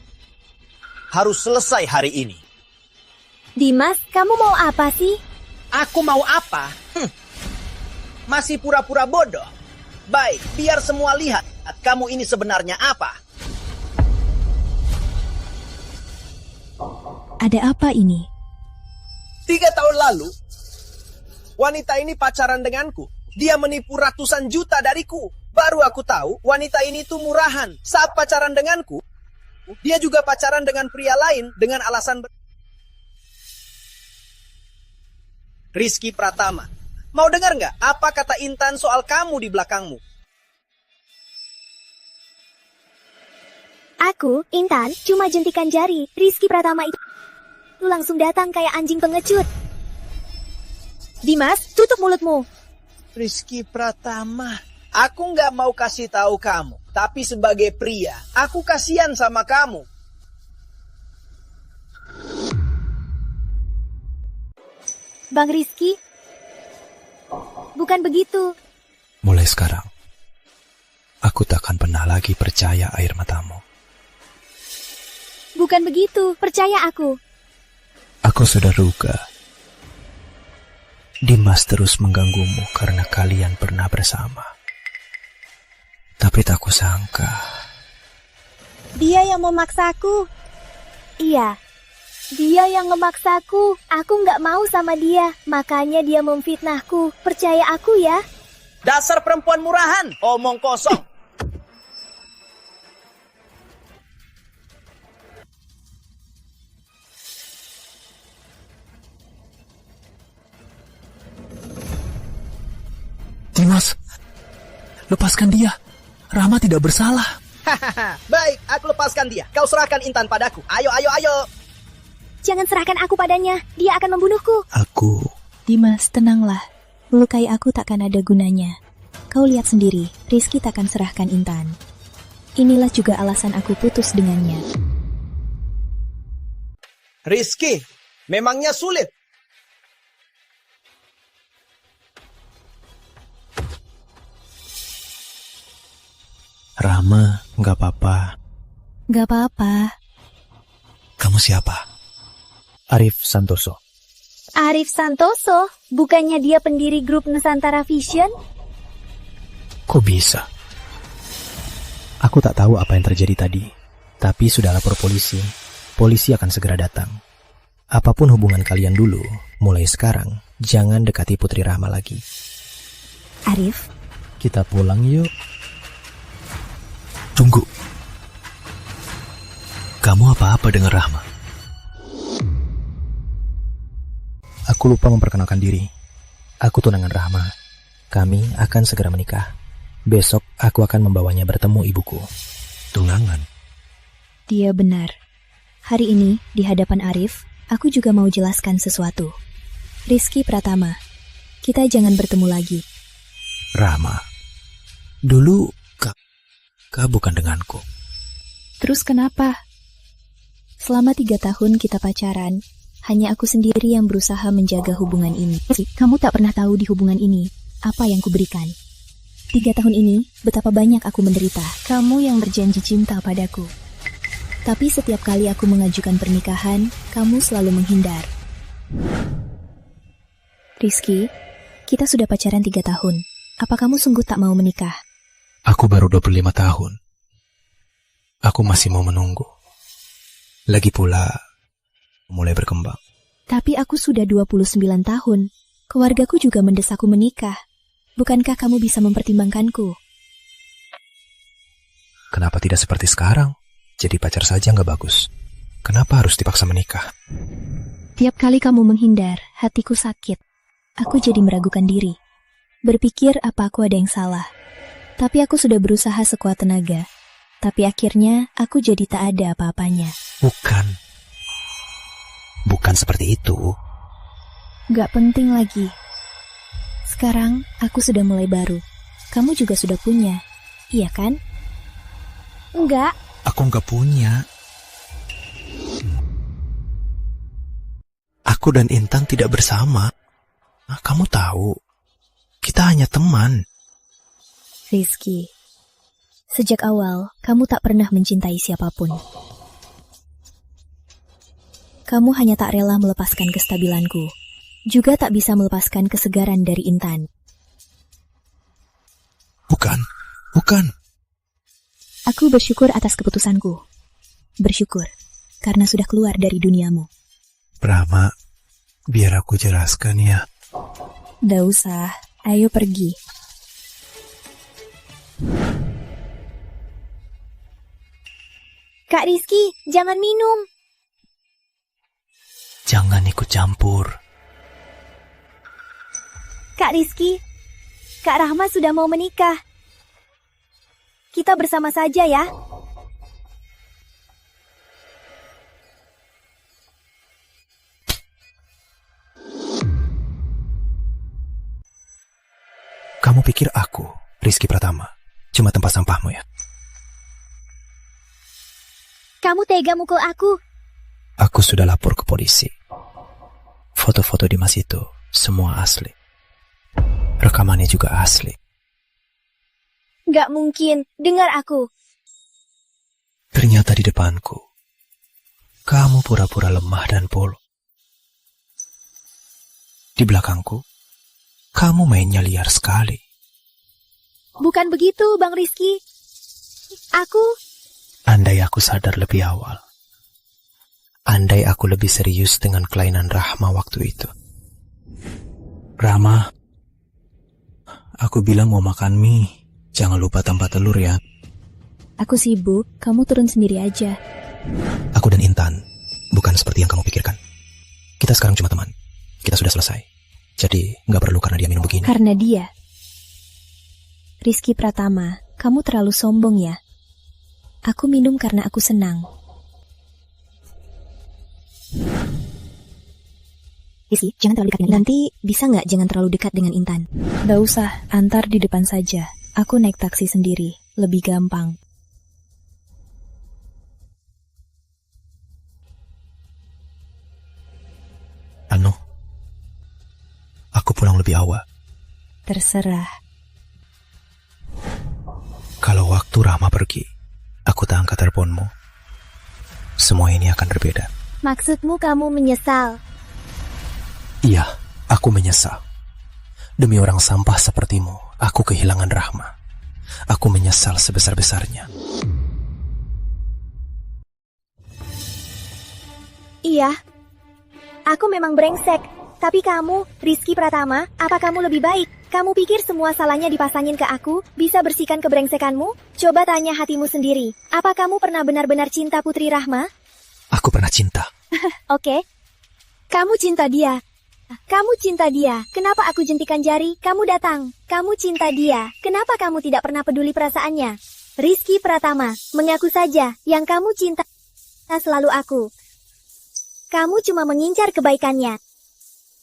S9: harus selesai hari ini.
S3: Dimas, kamu mau apa sih?
S7: Aku mau apa? Masih pura-pura bodoh. Baik, biar semua lihat kamu ini sebenarnya apa.
S1: Ada apa ini?
S7: 3 tahun lalu, wanita ini pacaran denganku. Dia menipu ratusan juta dariku. Baru aku tahu wanita ini tuh murahan. Saat pacaran denganku, dia juga pacaran dengan pria lain dengan alasan Rizky Pratama. Mau dengar nggak apa kata Intan soal kamu di belakangmu?
S3: Aku, Intan, cuma jentikan jari. Rizky Pratama itu langsung datang kayak anjing pengecut. Dimas, tutup mulutmu.
S7: Rizky Pratama, aku nggak mau kasih tahu kamu. Tapi sebagai pria, aku kasihan sama kamu.
S3: Bang Rizky, bukan begitu.
S2: Mulai sekarang, aku takkan pernah lagi percaya air matamu.
S3: Bukan begitu, percaya aku.
S2: Aku sudah duga. Dimas terus mengganggumu karena kalian pernah bersama. Tapi tak kusangka.
S3: Dia yang memaksaku. Iya, dia yang memaksaku. Aku nggak mau sama dia, makanya dia memfitnahku. Percaya aku ya.
S7: Dasar perempuan murahan, omong kosong.
S2: Dimas, lepaskan dia. Rahma tidak bersalah.
S7: Baik, aku lepaskan dia. Kau serahkan Intan padaku. Ayo, ayo, ayo.
S3: Jangan serahkan aku padanya. Dia akan membunuhku.
S1: Dimas, tenanglah. Melukai aku takkan ada gunanya. Kau lihat sendiri, Rizky takkan serahkan Intan. Inilah juga alasan aku putus dengannya.
S9: Rizky, memangnya sulit.
S2: Rahma, nggak apa-apa.
S1: Gak apa-apa.
S2: Kamu siapa? Arif Santoso.
S3: Arif Santoso? Bukannya dia pendiri grup Nusantara Vision?
S2: Kok bisa? Aku tak tahu apa yang terjadi tadi, tapi sudah lapor polisi. Polisi akan segera datang. Apapun hubungan kalian dulu, mulai sekarang, jangan dekati Putri Rahma lagi.
S1: Arif,
S2: Kita pulang yuk. Tunggu. Kamu apa-apa dengan Rahma? Aku lupa memperkenalkan diri. Aku tunangan Rahma. Kami akan segera menikah. Besok aku akan membawanya bertemu ibuku. Tunangan?
S1: dia benar. Hari ini, di hadapan Arif, aku juga mau jelaskan sesuatu. Rizky Pratama, kita jangan bertemu lagi.
S2: Rahma, dulu kau bukan denganku.
S1: Terus kenapa? Selama 3 tahun kita pacaran, hanya aku sendiri yang berusaha menjaga hubungan ini. Kamu tak pernah tahu di hubungan ini apa yang kuberikan. 3 tahun ini, betapa banyak aku menderita. Kamu yang berjanji cinta padaku. Tapi setiap kali aku mengajukan pernikahan, kamu selalu menghindar. Rizky, kita sudah pacaran 3 tahun. Apa kamu sungguh tak mau menikah?
S2: Aku baru 25 tahun. Aku masih mau menunggu. Lagi pula, mulai berkembang.
S1: Tapi aku sudah 29 tahun. Keluargaku juga mendesakku menikah. Bukankah kamu bisa mempertimbangkanku?
S2: Kenapa tidak seperti sekarang? Jadi pacar saja nggak bagus. Kenapa harus dipaksa menikah?
S1: Tiap kali kamu menghindar, hatiku sakit. Aku jadi meragukan diri. Berpikir apa aku ada yang salah. Tapi aku sudah berusaha sekuat tenaga. Tapi akhirnya aku jadi tak ada apa-apanya.
S2: Bukan seperti itu.
S1: Gak penting lagi. Sekarang aku sudah mulai baru. Kamu juga sudah punya, iya kan?
S3: Enggak.
S2: Aku nggak punya. Aku dan Intan tidak bersama. Nah, kamu tahu, kita hanya teman.
S1: Rizky, sejak awal kamu tak pernah mencintai siapapun. Kamu hanya tak rela melepaskan kestabilanku. Juga tak bisa melepaskan kesegaran dari Intan.
S2: Bukan.
S1: Aku bersyukur atas keputusanku. Bersyukur, karena sudah keluar dari duniamu.
S2: Rahma, biar aku jelaskan ya.
S1: Nggak usah, ayo pergi.
S3: Kak Rizky, jangan minum.
S2: Jangan ikut campur.
S3: Kak Rizky, Kak Rahma sudah mau menikah. Kita bersama saja ya.
S2: Kamu pikir aku, Rizky Pratama, cuma tempat sampahmu ya?
S3: Kamu tega mukul aku.
S2: Aku sudah lapor ke polisi. Foto-foto Dimas itu semua asli. Rekamannya juga asli.
S3: Gak mungkin, dengar aku.
S2: Ternyata di depanku, kamu pura-pura lemah dan polo. Di belakangku, kamu mainnya liar sekali.
S3: Bukan begitu, Bang Rizky.
S2: Andai aku sadar lebih awal. Andai aku lebih serius dengan kelainan Rahma waktu itu. Rahma, aku bilang mau makan mie. Jangan lupa tanpa telur ya.
S1: Aku sibuk, kamu turun sendiri aja.
S2: Aku dan Intan bukan seperti yang kamu pikirkan. Kita sekarang cuma teman. Kita sudah selesai. Jadi nggak perlu karena dia minum begini.
S1: Karena dia. Rizky Pratama, kamu terlalu sombong ya. Aku minum karena aku senang.
S3: Rizky, jangan terlalu dekat dengan Intan.
S1: Nanti bisa nggak jangan terlalu dekat dengan Intan? Nggak usah, antar di depan saja. Aku naik taksi sendiri, lebih gampang.
S2: Anu, aku pulang lebih awal.
S1: Terserah.
S2: Kalau waktu Rahma pergi, aku tak angkat teleponmu. Semua ini akan berbeda.
S3: Maksudmu kamu menyesal?
S2: Iya, aku menyesal. Demi orang sampah sepertimu, aku kehilangan Rahma. Aku menyesal sebesar-besarnya.
S3: Iya. Aku memang brengsek. Tapi kamu, Rizky Pratama, apa kamu lebih baik? Kamu pikir semua salahnya dipasangin ke aku, bisa bersihkan kebrengsekanmu? Coba tanya hatimu sendiri. Apa kamu pernah benar-benar cinta Putri Rahma?
S2: Aku pernah cinta.
S3: Oke. Kamu cinta dia. Kamu cinta dia. Kenapa aku jentikan jari? Kamu datang. Kamu cinta dia. Kenapa kamu tidak pernah peduli perasaannya? Rizky Pratama, mengaku saja. Yang kamu cinta selalu aku. Kamu cuma mengincar kebaikannya.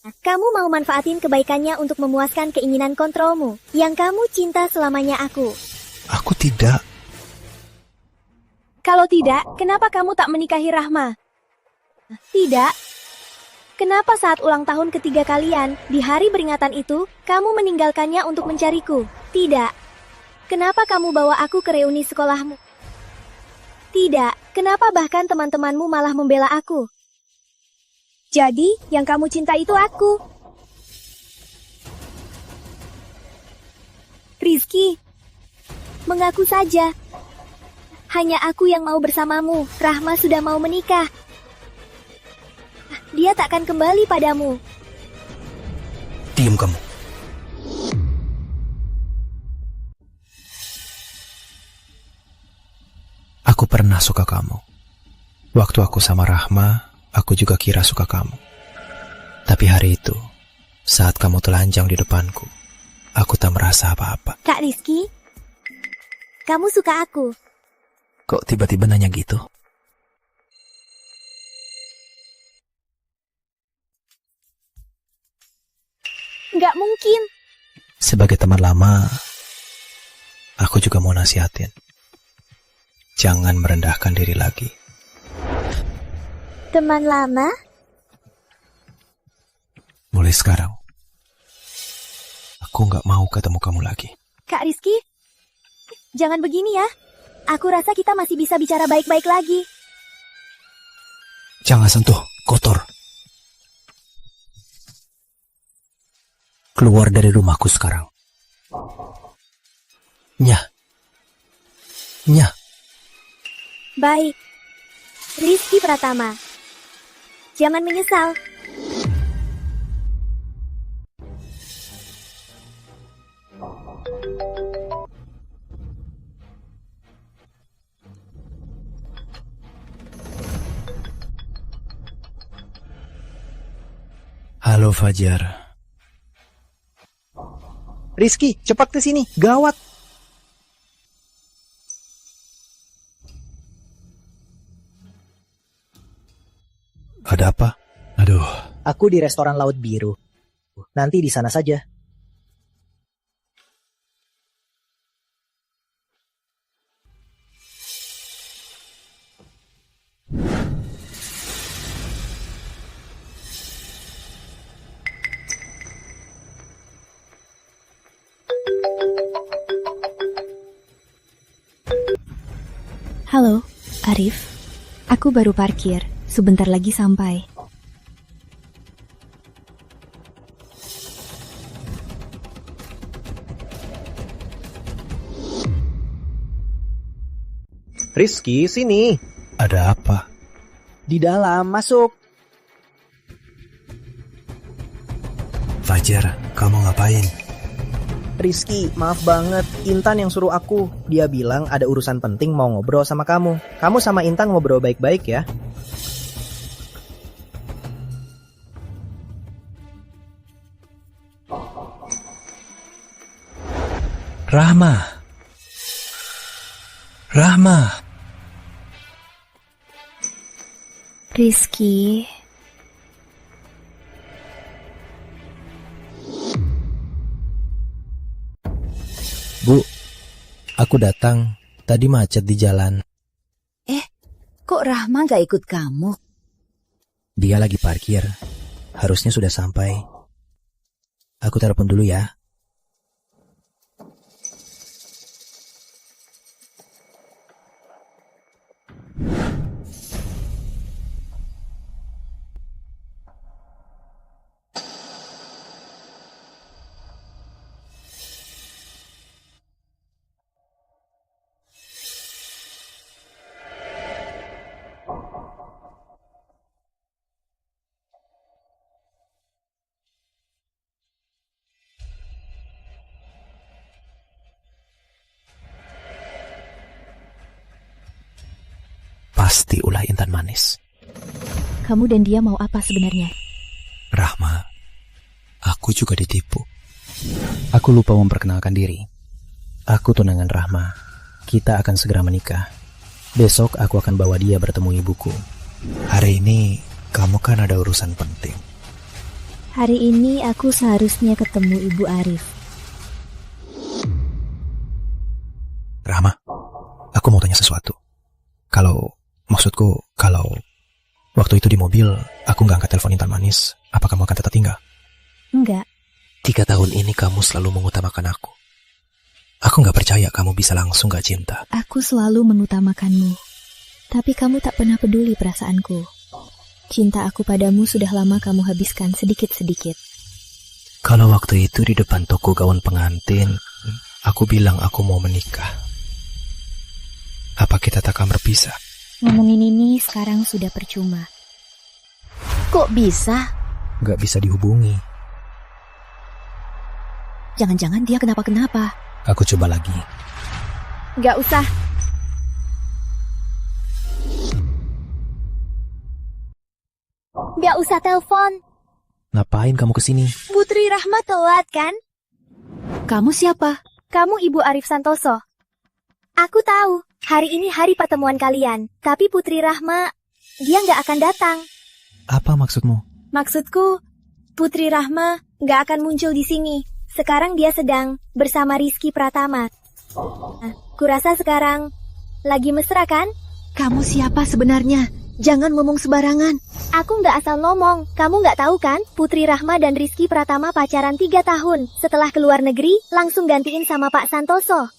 S3: Kamu mau manfaatin kebaikannya untuk memuaskan keinginan kontrolmu. Yang kamu cinta selamanya aku.
S2: Aku tidak.
S3: Kalau tidak, kenapa kamu tak menikahi Rahma? Tidak. Kenapa saat ulang tahun ketiga kalian, di hari peringatan itu, kamu meninggalkannya untuk mencariku? Tidak. Kenapa kamu bawa aku ke reuni sekolahmu? Tidak. Kenapa bahkan teman-temanmu malah membela aku? Jadi, yang kamu cinta itu aku. Rizky, mengaku saja. Hanya aku yang mau bersamamu. Rahma sudah mau menikah. Dia takkan kembali padamu.
S2: Diam kamu. Aku pernah suka kamu. Waktu aku sama Rahma, aku juga kira suka kamu. Tapi hari itu, saat kamu telanjang di depanku, aku tak merasa apa-apa.
S3: Kak Rizky, kamu suka aku.
S2: Kok tiba-tiba nanya gitu?
S3: Nggak mungkin.
S2: Sebagai teman lama, aku juga mau nasihatin. Jangan merendahkan diri lagi.
S3: Teman lama?
S2: Mulai sekarang, aku nggak mau ketemu kamu lagi.
S3: Kak Rizky, jangan begini ya. Aku rasa kita masih bisa bicara baik-baik lagi.
S2: Jangan sentuh, kotor. Keluar dari rumahku sekarang. Nyah. Nyah.
S3: Baik. Rizky Pratama. Jangan menyesal.
S2: Halo Fajar.
S7: Rizky, cepat ke sini. Gawat.
S2: Ada apa? Aduh.
S7: Aku di restoran Laut Biru. Nanti di sana saja.
S1: Halo, Arif. Aku baru parkir. Sebentar lagi sampai.
S7: Rizky, sini.
S2: Ada apa?
S7: Di dalam, masuk.
S2: Fajar, kamu ngapain?
S7: Rizky, maaf banget. Intan yang suruh aku. Dia bilang ada urusan penting mau ngobrol sama kamu. Kamu sama Intan ngobrol baik-baik ya.
S2: Rahma. Rahma.
S1: Rizky.
S2: Bu, aku datang. Tadi macet di jalan.
S10: Kok Rahma gak ikut kamu?
S2: Dia lagi parkir. Harusnya sudah sampai. Aku telepon dulu ya. Pasti ulah Intan manis.
S1: Kamu dan dia mau apa sebenarnya?
S2: Rahma, aku juga ditipu. Aku lupa memperkenalkan diri. Aku tunangan Rahma. Kita akan segera menikah. Besok aku akan bawa dia bertemu ibuku. Hari ini kamu kan ada urusan penting.
S3: Hari ini aku seharusnya ketemu Ibu Arif.
S2: Rahma, aku mau tanya sesuatu. Kalau waktu itu di mobil aku nggak angkat telepon Intan manis, apa kamu akan tetap tinggal?
S3: Enggak.
S2: 3 tahun ini kamu selalu mengutamakan aku. Aku nggak percaya kamu bisa langsung gak cinta.
S1: Aku selalu mengutamakanmu. Tapi kamu tak pernah peduli perasaanku. Cinta aku padamu sudah lama kamu habiskan sedikit-sedikit.
S2: Kalau waktu itu di depan toko gaun pengantin, aku bilang aku mau menikah. Apa kita tak akan berpisah?
S1: Ngomongin ini sekarang sudah percuma.
S10: Kok bisa?
S2: Gak bisa dihubungi.
S1: Jangan-jangan dia kenapa-kenapa.
S2: Aku coba lagi.
S3: Gak usah. Gak usah telepon.
S2: Ngapain kamu kesini?
S3: Putri Rahma telat kan?
S1: Kamu siapa?
S3: Kamu Ibu Arif Santoso. Aku tahu, hari ini hari pertemuan kalian. Tapi Putri Rahma, dia gak akan datang.
S2: Apa maksudmu?
S3: Maksudku, Putri Rahma gak akan muncul di sini. Sekarang dia sedang bersama Rizky Pratama. Kurasa sekarang lagi mesra kan?
S10: Kamu siapa sebenarnya? Jangan ngomong sembarangan.
S3: Aku gak asal ngomong. Kamu gak tahu kan? Putri Rahma dan Rizky Pratama pacaran 3 tahun. Setelah keluar negeri, langsung gantiin sama Pak Santoso.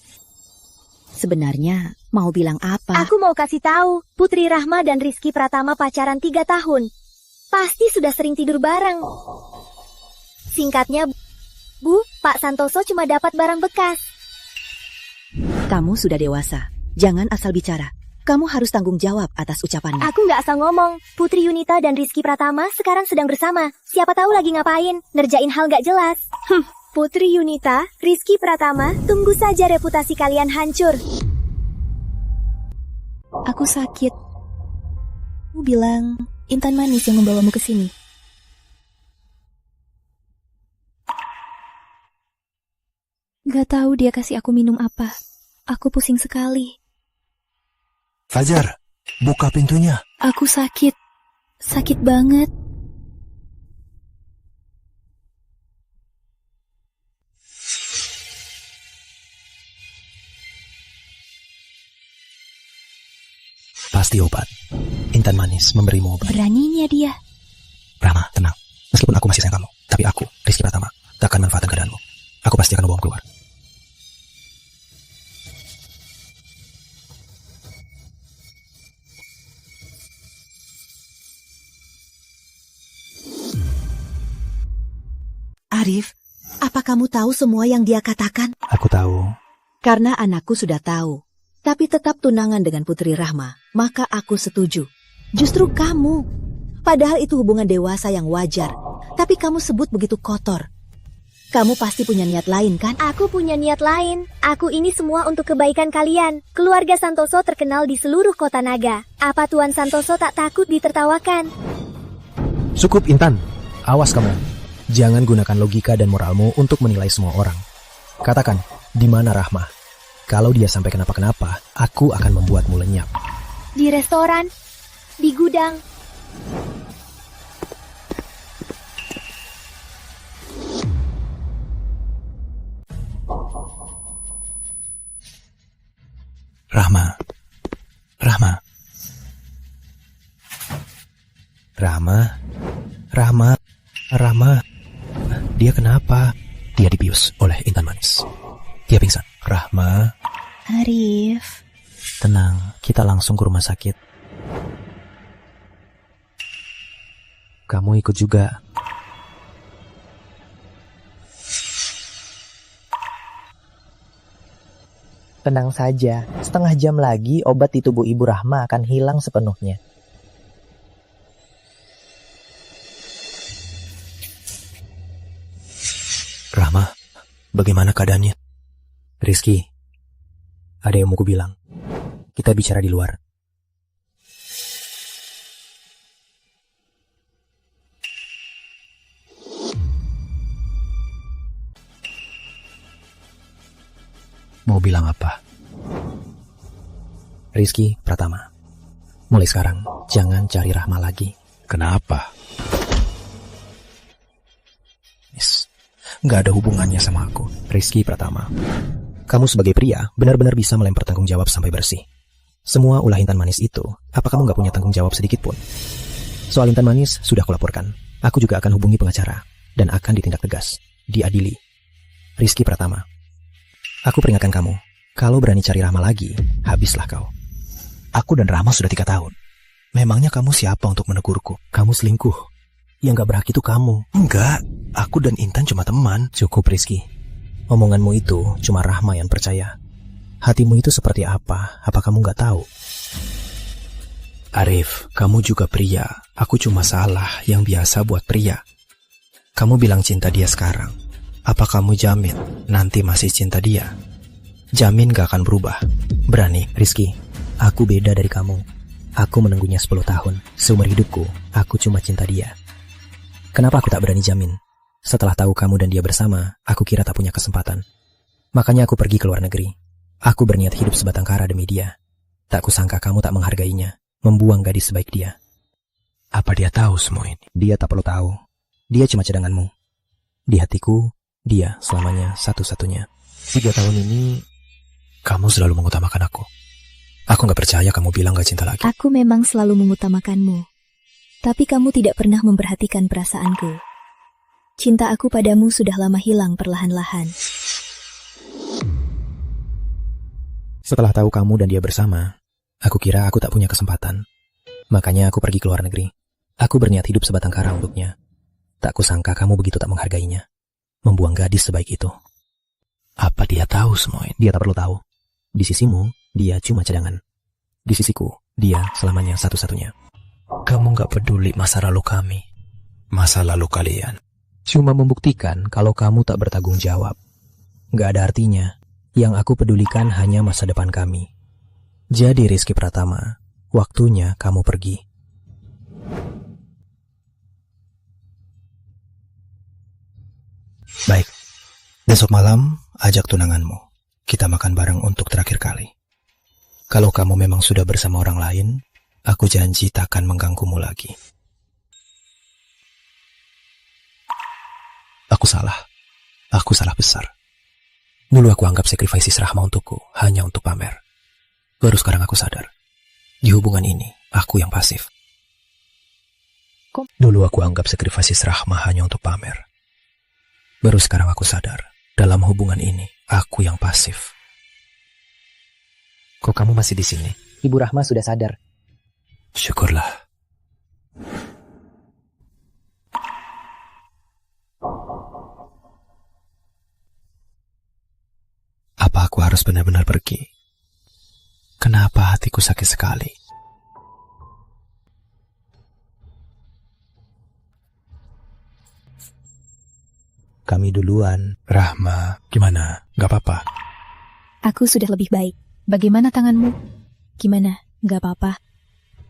S10: Sebenarnya mau bilang apa?
S3: Aku mau kasih tahu, Putri Rahma dan Rizky Pratama pacaran 3 tahun. Pasti sudah sering tidur bareng. Singkatnya, Bu, Pak Santoso cuma dapat barang bekas.
S10: Kamu sudah dewasa. Jangan asal bicara. Kamu harus tanggung jawab atas ucapanmu.
S3: Aku nggak asal ngomong. Putri Yunita dan Rizky Pratama sekarang sedang bersama. Siapa tahu lagi ngapain, ngerjain hal nggak jelas. Putri Yunita, Rizky Pratama, tunggu saja reputasi kalian hancur.
S1: Aku sakit. Aku bilang, Intan manis yang membawamu ke sini. Gak tahu dia kasih aku minum apa. Aku pusing sekali.
S2: Fajar, buka pintunya.
S1: Aku sakit. Sakit banget.
S2: Pasti obat. Intan manis memberimu obat.
S1: Beraninya dia.
S2: Rahma, tenang. Meskipun aku masih sayang kamu, tapi aku, Rizky Pratama, tak akan manfaatkan keadaanmu. Aku pasti akan membawamu keluar.
S10: Arif, apa kamu tahu semua yang dia katakan?
S2: Aku tahu.
S10: Karena anakku sudah tahu, tapi tetap tunangan dengan Putri Rahma, maka aku setuju. Justru kamu. Padahal itu hubungan dewasa yang wajar, tapi kamu sebut begitu kotor. Kamu pasti punya niat lain, kan?
S3: Aku punya niat lain. Aku ini semua untuk kebaikan kalian. Keluarga Santoso terkenal di seluruh kota Naga. Apa Tuan Santoso tak takut ditertawakan?
S2: Cukup, Intan. Awas kamu. Jangan gunakan logika dan moralmu untuk menilai semua orang. Katakan, Di mana Rahma? Kalau dia sampai kenapa-kenapa, aku akan membuatmu lenyap.
S3: Di restoran, di gudang.
S2: Rahma. Rahma. Rahma. Rahma. Rahma. Dia kenapa? Dia dibius oleh Intan manis. Dia pingsan. Rahma.
S1: Arif.
S2: Tenang, kita langsung ke rumah sakit. Kamu ikut juga.
S7: Tenang saja, setengah jam lagi obat di tubuh Ibu Rahma akan hilang sepenuhnya.
S2: Rahma, bagaimana keadaannya? Rizky, ada yang mau ku bilang. Kita bicara di luar. Mau bilang apa? Rizky Pratama, mulai sekarang jangan cari Rahma lagi. Kenapa? Nggak ada hubungannya sama aku. Rizky Pratama, kamu sebagai pria benar-benar bisa melempar tanggung jawab sampai bersih. Semua ulah Intan manis itu, apa kamu nggak punya tanggung jawab sedikit pun? Soal Intan manis sudah kulaporkan. Aku juga akan hubungi pengacara dan akan ditindak tegas, diadili. Rizky Pratama, aku peringatkan kamu, kalau berani cari Rahma lagi, habislah kau. Aku dan Rahma sudah 3 tahun. Memangnya kamu siapa untuk menegurku? Kamu selingkuh. Yang gak berhak itu kamu. Enggak, aku dan Intan cuma teman. Cukup Rizky. Omonganmu itu cuma Rahma yang percaya. Hatimu itu seperti apa kamu gak tahu? Arif, kamu juga pria. Aku cuma salah yang biasa buat pria. Kamu bilang cinta dia sekarang. Apa kamu jamin nanti masih cinta dia? Jamin gak akan berubah. Berani, Rizky. Aku beda dari kamu. Aku menunggunya 10 tahun. Seumur hidupku, aku cuma cinta dia. Kenapa aku tak berani jamin? Setelah tahu kamu dan dia bersama, aku kira tak punya kesempatan. Makanya aku pergi ke luar negeri. Aku berniat hidup sebatang kara demi dia. Tak kusangka kamu tak menghargainya, membuang gadis sebaik dia. Apa dia tahu semua ini? Dia tak perlu tahu. Dia cuma cadanganmu. Di hatiku, dia selamanya satu-satunya. 3 tahun ini, kamu selalu mengutamakan aku. Aku gak percaya kamu bilang gak cinta lagi.
S1: Aku memang selalu mengutamakanmu. Tapi kamu tidak pernah memperhatikan perasaanku. Cinta aku padamu sudah lama hilang perlahan-lahan.
S2: Setelah tahu kamu dan dia bersama, aku kira aku tak punya kesempatan. Makanya aku pergi ke luar negeri. Aku berniat hidup sebatang kara untuknya. Tak kusangka kamu begitu tak menghargainya. Membuang gadis sebaik itu. Apa dia tahu semua ini? Dia tak perlu tahu. Di sisimu, dia cuma cadangan. Di sisiku, dia selamanya satu-satunya. Kamu gak peduli masa lalu kami. Masa lalu kalian cuma membuktikan kalau kamu tak bertanggung jawab. Gak ada artinya. Yang aku pedulikan hanya masa depan kami. Jadi Rizky Pratama, waktunya kamu pergi. Baik, besok malam ajak tunanganmu. Kita makan bareng untuk terakhir kali. Kalau kamu memang sudah bersama orang lain, aku janji takkan mengganggumu lagi. Aku salah. Aku salah besar. Dulu aku anggap sacrifices Rahma untukku hanya untuk pamer. Baru sekarang aku sadar. Di hubungan ini, aku yang pasif. Dulu aku anggap sacrifices Rahma hanya untuk pamer. Baru sekarang aku sadar. Dalam hubungan ini, aku yang pasif. Kok kamu masih di sini?
S7: Ibu Rahma sudah sadar.
S2: Syukurlah. Apa aku harus benar-benar pergi? Kenapa hatiku sakit sekali? Kami duluan. Rahma, gimana? Gak apa-apa?
S1: Aku sudah lebih baik. Bagaimana tanganmu? Gimana? Gak apa-apa?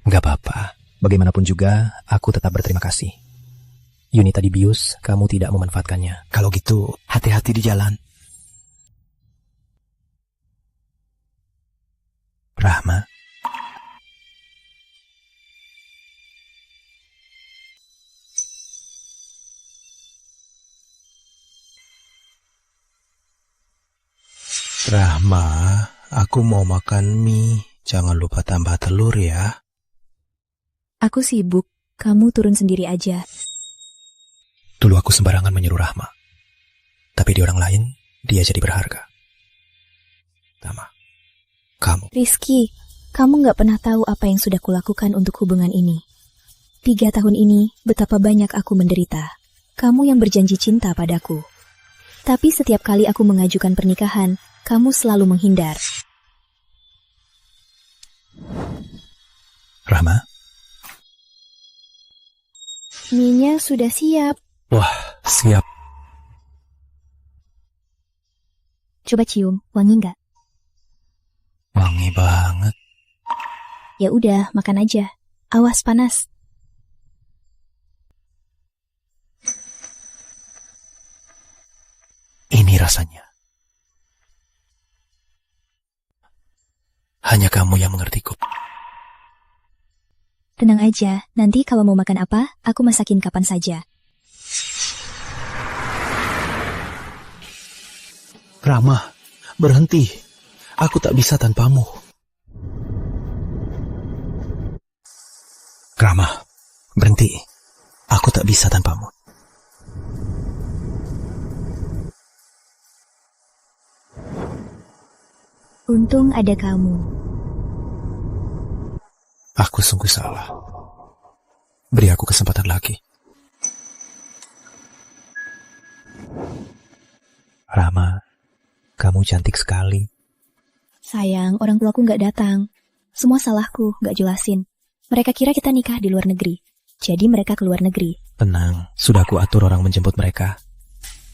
S2: Gak apa-apa. Bagaimanapun juga, aku tetap berterima kasih. Yunita dibius, kamu tidak memanfaatkannya. Kalau gitu, hati-hati di jalan. Rahma, aku mau makan mie. Jangan lupa tambah telur ya.
S1: Aku sibuk, kamu turun sendiri aja.
S2: Dulu aku sembarangan menyuruh Rahma. Tapi di orang lain, dia jadi berharga. Tama, kamu.
S1: Rizky, kamu gak pernah tahu apa yang sudah kulakukan untuk hubungan ini. 3 tahun ini, betapa banyak aku menderita. Kamu yang berjanji cinta padaku. Tapi setiap kali aku mengajukan pernikahan, kamu selalu menghindar.
S2: Rahma?
S1: Mie-nya sudah siap.
S2: Wah, siap.
S1: Coba cium, wangi nggak?
S2: Wangi banget.
S1: Ya udah, makan aja. Awas panas.
S2: Ini rasanya. Hanya kamu yang mengertiku.
S1: Tenang aja, nanti kalau mau makan apa, aku masakin kapan saja.
S2: Rahma, berhenti. Aku tak bisa tanpamu. Rahma, berhenti. Aku tak bisa tanpamu.
S1: Untung ada kamu.
S2: Aku sungguh salah. Beri aku kesempatan lagi. Rahma, kamu cantik sekali.
S1: Sayang, orang tuaku nggak datang. Semua salahku, nggak jelasin. Mereka kira kita nikah di luar negeri. Jadi mereka ke luar negeri.
S2: Tenang, sudah aku atur orang menjemput mereka.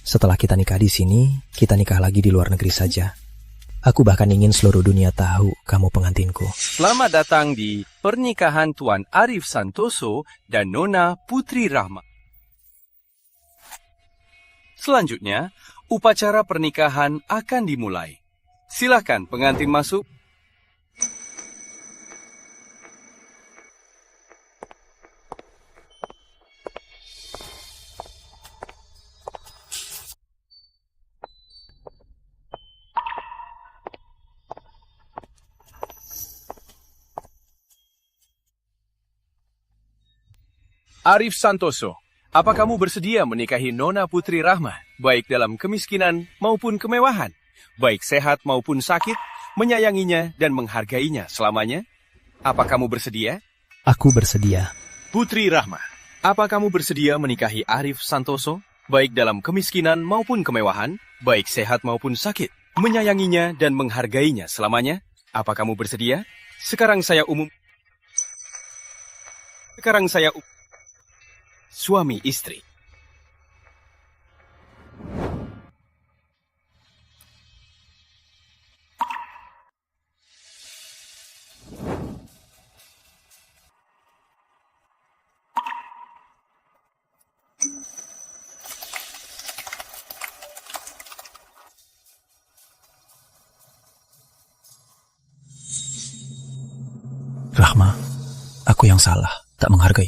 S2: Setelah kita nikah di sini, kita nikah lagi di luar negeri saja. Aku bahkan ingin seluruh dunia tahu kamu pengantinku.
S11: Selamat datang di pernikahan Tuan Arif Santoso dan Nona Putri Rahma. Selanjutnya, upacara pernikahan akan dimulai. Silakan pengantin masuk. Arif Santoso, apa kamu bersedia menikahi Nona Putri Rahma, baik dalam kemiskinan maupun kemewahan, baik sehat maupun sakit, menyayanginya dan menghargainya selamanya? Apa kamu bersedia?
S2: Aku bersedia.
S11: Putri Rahma, apa kamu bersedia menikahi Arif Santoso, baik dalam kemiskinan maupun kemewahan, baik sehat maupun sakit, menyayanginya dan menghargainya selamanya? Apa kamu bersedia? Sekarang saya suami istri.
S2: Rahma, aku yang salah, tak menghargai.